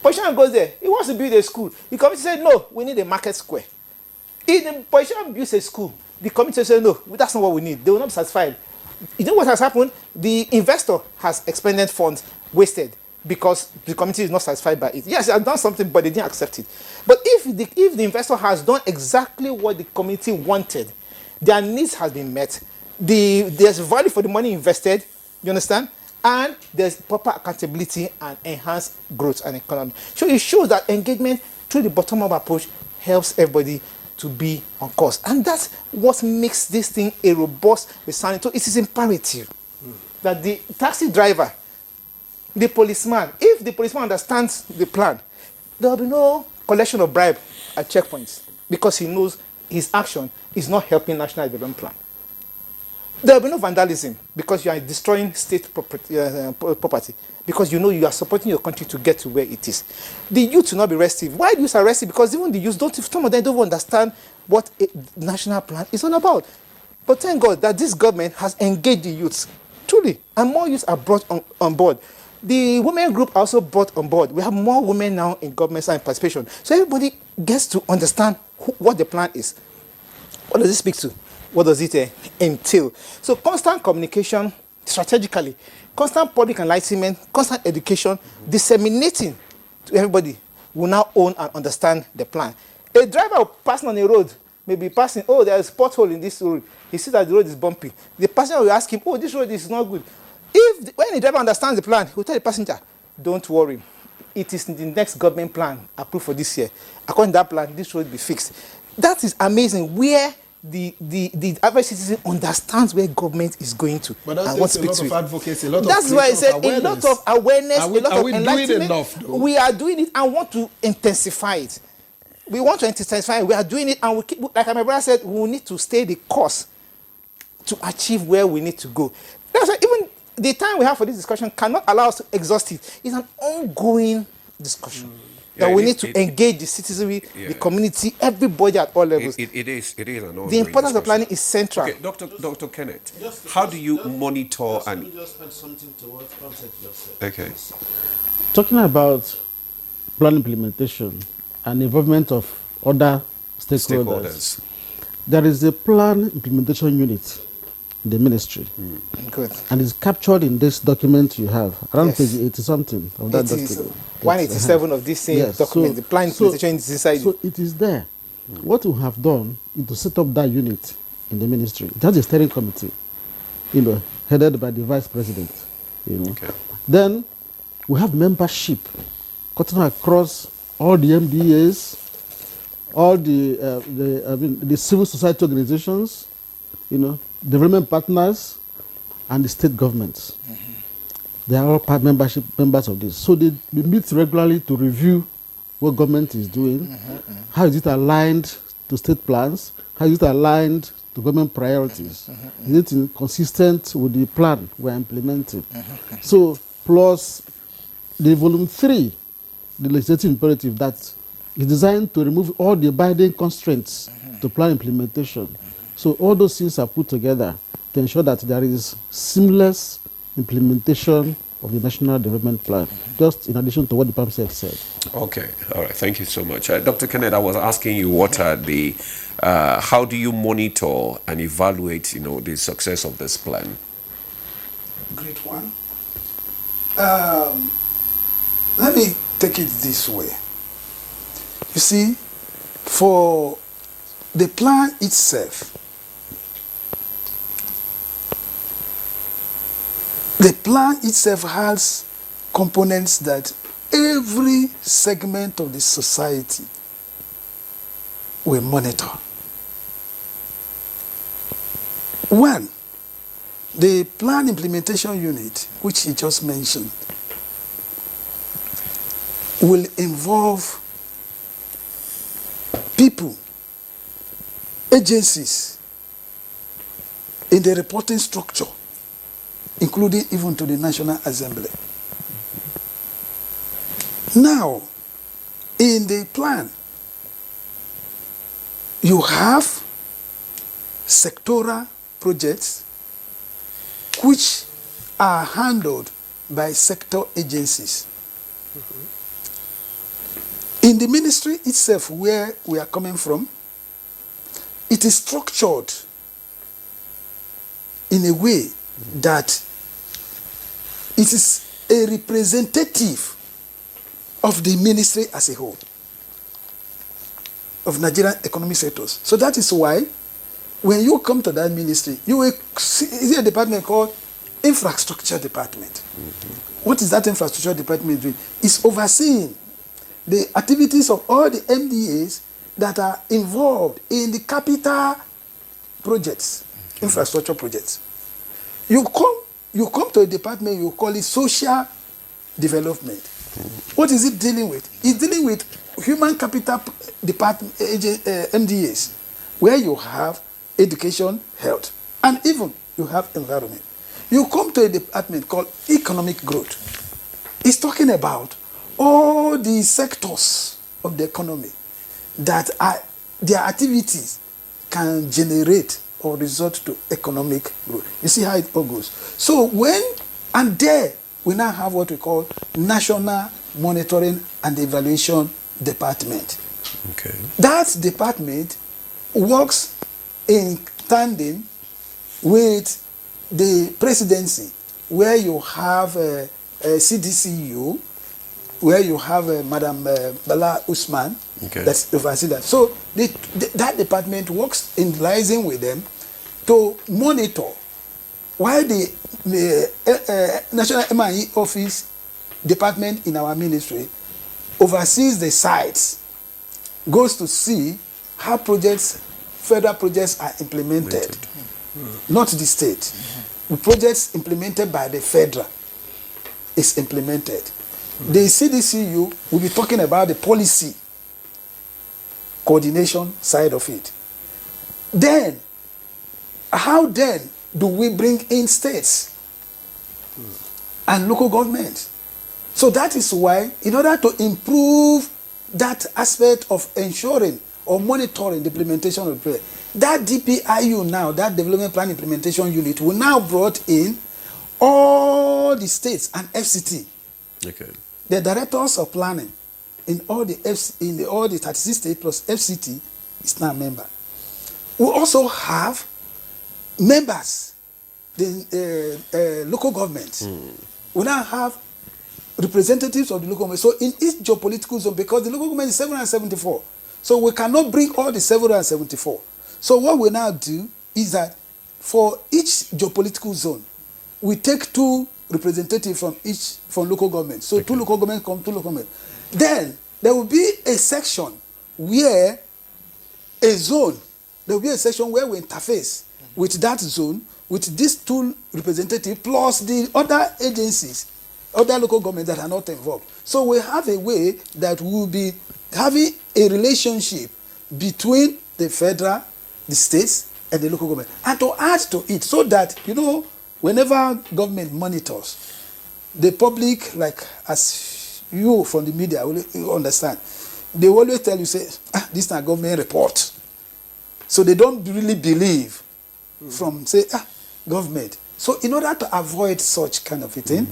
Politician goes there, he wants to build a school. The community said, no, we need a market square. If the politician builds a school, the community said, no, that's not what we need. They will not be satisfied. You know what has happened? The investor has expended funds, wasted, because the community is not satisfied by it. Yes, they have done something, but they didn't accept it. But if the investor has done exactly what the community wanted, their needs has been met, there's value for the money invested, you understand? And there's proper accountability and enhanced growth and economy. So it shows that engagement through the bottom-up approach helps everybody to be on course. And that's what makes this thing a robust resounding. So it is imperative that the taxi driver, the policeman, if the policeman understands the plan, there will be no collection of bribe at checkpoints because he knows his action is not helping national development plan. There will be no vandalism because you are destroying state property because you know you are supporting your country to get to where it is. The youth will not be restive. Why do you are restive? Because even the youth some of them don't understand what a national plan is all about. But thank God that this government has engaged the youths truly, and more youths are brought on board. The women group also brought on board. We have more women now in government side participation. So everybody gets to understand what the plan is. What does it speak to? What does it entail? So constant communication strategically, constant public enlightenment, constant education, disseminating to everybody will now own and understand the plan. A driver passing on a road may be passing, oh, there is a pothole in this road. He sees that the road is bumpy. The passenger will ask him, oh, this road is not good. When the driver understands the plan, he will tell the passenger, don't worry. It is in the next government plan approved for this year. According to that plan, this road will be fixed. That is amazing where the average citizen understands where government is going to. But that's and what a lot of advocacy, a lot that's of why I said awareness. a lot of awareness, Are we a lot of doing enlightenment. enough, though? We are doing it and want to intensify it. We want to intensify it. We are doing it and we keep, like my brother said, we need to stay the course to achieve where we need to go. That's why even the time we have for this discussion cannot allow us to exhaust it. It's an ongoing discussion. That we need to engage the citizenry, the community, everybody at all levels. It is an ongoing The importance of discussion. planning is central. Okay, Dr. Kenneth, how do you monitor and... Let me just add something to what Concept just said. Okay. Talking about plan implementation and involvement of other stakeholders. There is a plan implementation unit in the ministry. Good. And it's captured in this document you have, around page 80-something of that document. 187 of this same document. The plan implementation is inside So it is there. What we have done is to set up that unit in the ministry. It has a steering committee, headed by the vice president. Okay. Then we have membership cutting across all the MDAs, all the civil society organizations, development partners, and the state governments. They are all members of this. So they meet regularly to review what government is doing, how is it aligned to state plans, how is it aligned to government priorities, is it consistent with the plan we're implementing. So plus the volume 3, the legislative imperative that is designed to remove all the binding constraints to plan implementation. So all those things are put together to ensure that there is seamless implementation of the National Development Plan, just in addition to what the PAMSEC said. Okay, all right, thank you so much. Dr. Kenneth, I was asking you what are the, how do you monitor and evaluate, the success of this plan? Great one. Let me take it this way. You see, for the plan itself, the plan itself has components that every segment of the society will monitor. One, the plan implementation unit, which he just mentioned, will involve people, agencies in the reporting structure, including even to the National Assembly. Now, in the plan, you have sectoral projects which are handled by sector agencies. In the ministry itself, where we are coming from, it is structured in a way that it is a representative of the ministry as a whole, of Nigerian economic sectors. So that is why when you come to that ministry, you will see a department called Infrastructure Department. What is that Infrastructure Department doing? It's overseeing the activities of all the MDAs that are involved in the capital projects, infrastructure projects. You come to a department, you call it social development. What is it dealing with? It's dealing with human capital department, MDAs, where you have education, health, and even you have environment. You come to a department called economic growth. It's talking about all the sectors of the economy that their activities can generate or result to economic growth. You see how it all goes. So there we now have what we call National Monitoring and Evaluation Department. Okay. That department works in tandem with the presidency, where you have a CDCU, where you have Madam Bala Usman, that's oversee that. So that department works in liaison with them to monitor, while the National MIE office department in our ministry oversees the sites, goes to see how federal projects are implemented, not the state. The projects implemented by the federal is implemented. The CDCU will be talking about the policy coordination side of it. Then, how then do we bring in states and local governments? So that is why, in order to improve that aspect of ensuring or monitoring the implementation of the project, that DPIU now, that Development Plan Implementation Unit, will now brought in all the states and FCT. Okay. The directors of planning in all the 36 states plus FCT is now a member. We also have members, the local governments. We now have representatives of the local government. So in each geopolitical zone, because the local government is 774, so we cannot bring all the 774. So what we now do is that for each geopolitical zone, we take 2 representatives from local government. So 2 local governments come, 2 local governments. Then there will be a section where there will be a section where we interface with that zone, with these 2 representatives, plus the other agencies, other local governments that are not involved. So we have a way that we will be having a relationship between the federal, the states, and the local government. And to add to it, so that, whenever government monitors, the public, like as you from the media will understand, they always tell you, say, this is a government report. So they don't really believe from, say, government. So in order to avoid such kind of a thing,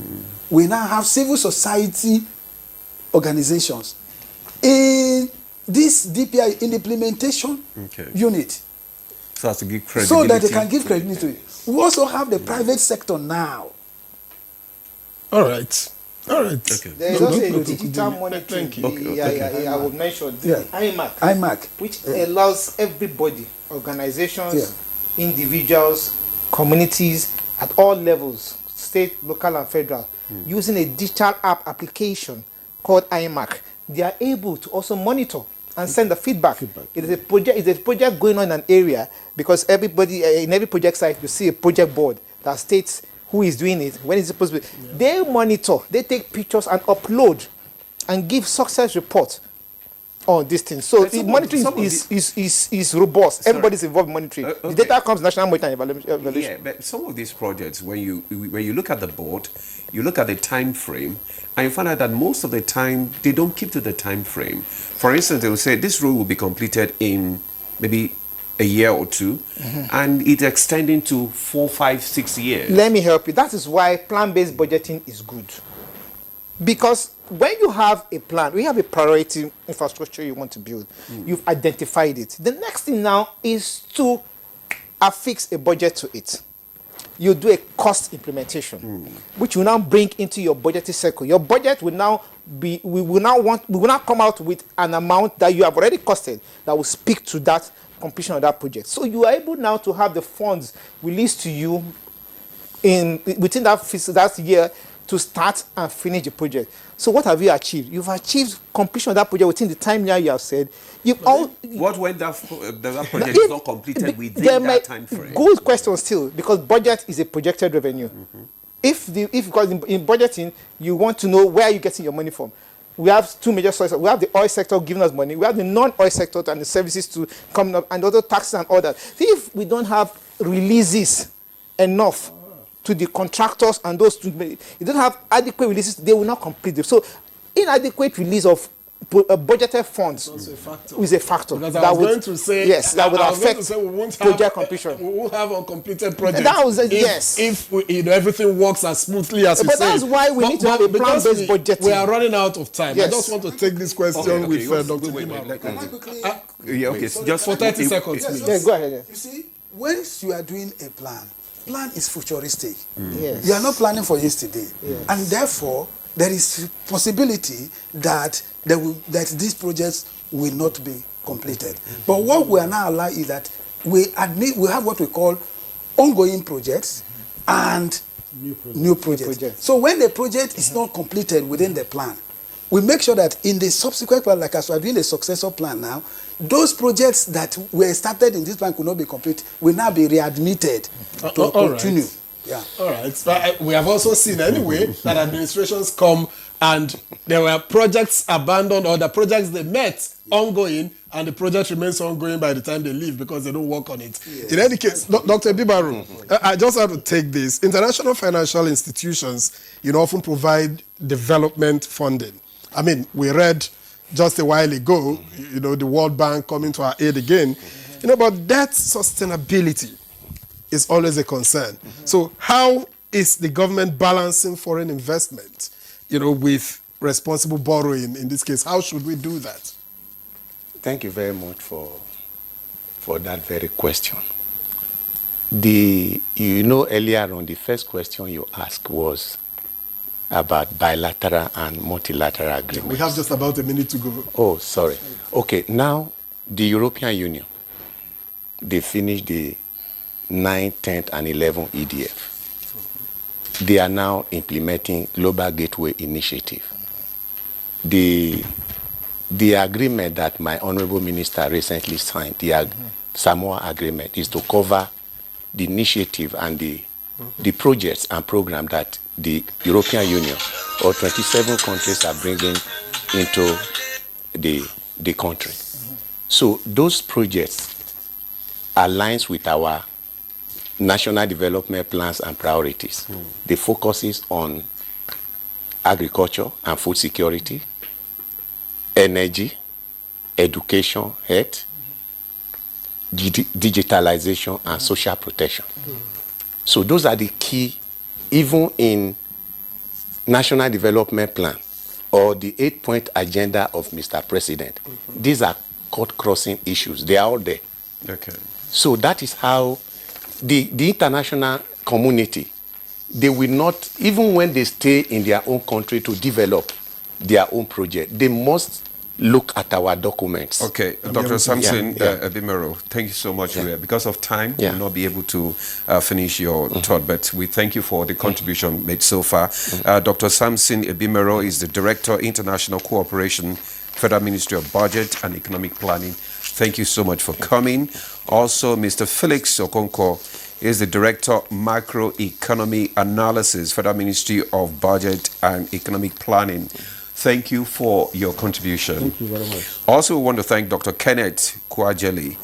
we now have civil society organizations in this DPI, in the implementation unit. So as to give credibility. So that they can give credibility to it. We also have the private sector now. All right. Okay. There is also a digital monitoring. I would mention the IMAC, which allows everybody, organizations, individuals, communities at all levels, state, local, and federal, using a digital app application called IMAC. They are able to also monitor and send the feedback. It is a project. It's a project going on in an area, because everybody in every project site you see a project board that states who is doing it, when it's supposed to be. They monitor, they take pictures and upload and give success report on this thing. So the monitoring is robust. Sorry. Everybody's involved in monitoring. The data comes national monitoring evaluation. Yeah, but some of these projects, when you look at the board, you look at the time frame, and you find out that most of the time they don't keep to the time frame. For instance, they will say this road will be completed in maybe a year or 2, and it's extending to 4, 5, 6 years. Let me help you. That is why plan-based budgeting is good. Because when you have a plan, we have a priority infrastructure you want to build, you've identified it. The next thing now is to affix a budget to it. You do a cost implementation, which you now bring into your budgeting cycle. Your budget will now be, we will now come out with an amount that you have already costed that will speak to that completion of that project. So you are able now to have the funds released to you within that year to start and finish the project. So what have you achieved? You've achieved completion of that project within the timeline you have said. What when that project is not completed within that time frame? Good question still, because budget is a projected revenue. If because in budgeting, you want to know where you're getting your money from. We have two major sources. We have the oil sector giving us money. We have the non-oil sector and the services to coming up, and other taxes and all that. If we don't have releases enough to the contractors and those you don't have adequate releases, they will not complete them. So inadequate release of budgeted funds is a factor. Because I was going to say, yes, that would affect project completion. We won't have uncompleted projects. That was yes. If everything works as smoothly as you say. But that's why we need to have a plan-based budgeting. We are running out of time. Yes. I just want to take this question with Dr. Okay, just for 30 seconds, please. Yeah, go ahead. You see, once you are doing a plan is futuristic. Yes. You are not planning for yesterday. Yes. And therefore, there is possibility that these projects will not be completed. But what we are now allowed is that we have what we call ongoing projects and new projects. So when the project is not completed within the plan, we make sure that in the subsequent plan, like as we are doing a successor plan now, those projects that were started in this plan could not be complete will now be readmitted to continue. Right. Yeah. All right. But we have also seen anyway that administrations come and there were projects abandoned or the projects they met ongoing and the project remains ongoing by the time they leave because they don't work on it. Yes. In any case, Dr. Dibaru, I just have to take this. International financial institutions, often provide development funding. I mean, we read just a while ago, the World Bank coming to our aid again, but debt sustainability is always a concern. So how is the government balancing foreign investment, with responsible borrowing in this case? How should we do that? Thank you very much for that very question. Earlier on, the first question you asked was about bilateral and multilateral agreements. We have just about a minute to go. Oh, sorry. Okay, now the European Union, they finished the 9th, 10th, and 11th EDF. They are now implementing Global Gateway Initiative. The agreement that my honorable minister recently signed, the Samoa Agreement, is to cover the initiative and the projects and programs that the European Union or 27 countries are bringing into the country. So those projects aligns with our national development plans and priorities. The focus is on agriculture and food security, energy, education, health, digitalization, and social protection. So those are the key, even in national development plan or the 8-point agenda of Mr. President. These are court-crossing issues. They are all there. Okay. So that is how the international community, they will not, even when they stay in their own country to develop their own project, they must look at our documents. Okay, Dr. Samson Ebimero, thank you so much. Because of time, we'll not be able to finish your thought, but we thank you for the contribution made so far. Dr. Samson Ebimero is the Director, International Cooperation, Federal Ministry of Budget and Economic Planning. Thank you so much for coming. Also, Mr. Felix Okonkwo is the Director, Macroeconomy Analysis, Federal Ministry of Budget and Economic Planning. Thank you for your contribution. Thank you very much. Also, we want to thank Dr. Kenneth Kwajeli.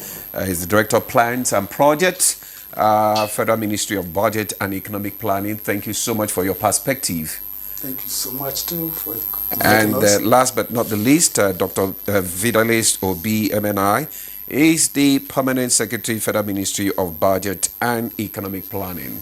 He's the Director of Plans and Projects, Federal Ministry of Budget and Economic Planning. Thank you so much for your perspective. Thank you so much, too, for and last but not the least, Dr. Vidalis Obi MNI is the Permanent Secretary, Federal Ministry of Budget and Economic Planning.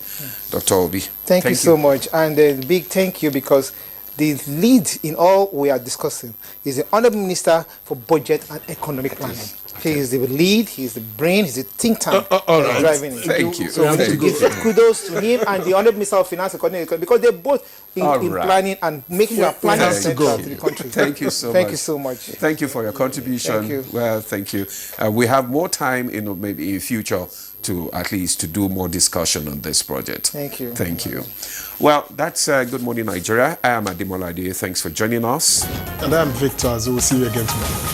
Dr. Obi. Thank you so much. And a big thank you, because the lead in all we are discussing is the Honorable Minister for Budget and Economic Planning. Okay. He is the lead, he is the brain, he's the think tank all right. driving it. Thank you. So we need to give kudos to him and the Honorable Minister of Finance and Coordinator, because they're both in right. planning and making sure planning has is to central go. to the country. Thank you so much. Thank you so much. Thank you for your contribution. Thank you. Well, thank you. We have more time, maybe in future to at least to do more discussion on this project. Thank you. Thank you. Well, that's Good Morning Nigeria. I am Ademola Ade. Thanks for joining us. And I'm Victor, so we'll see you again tomorrow.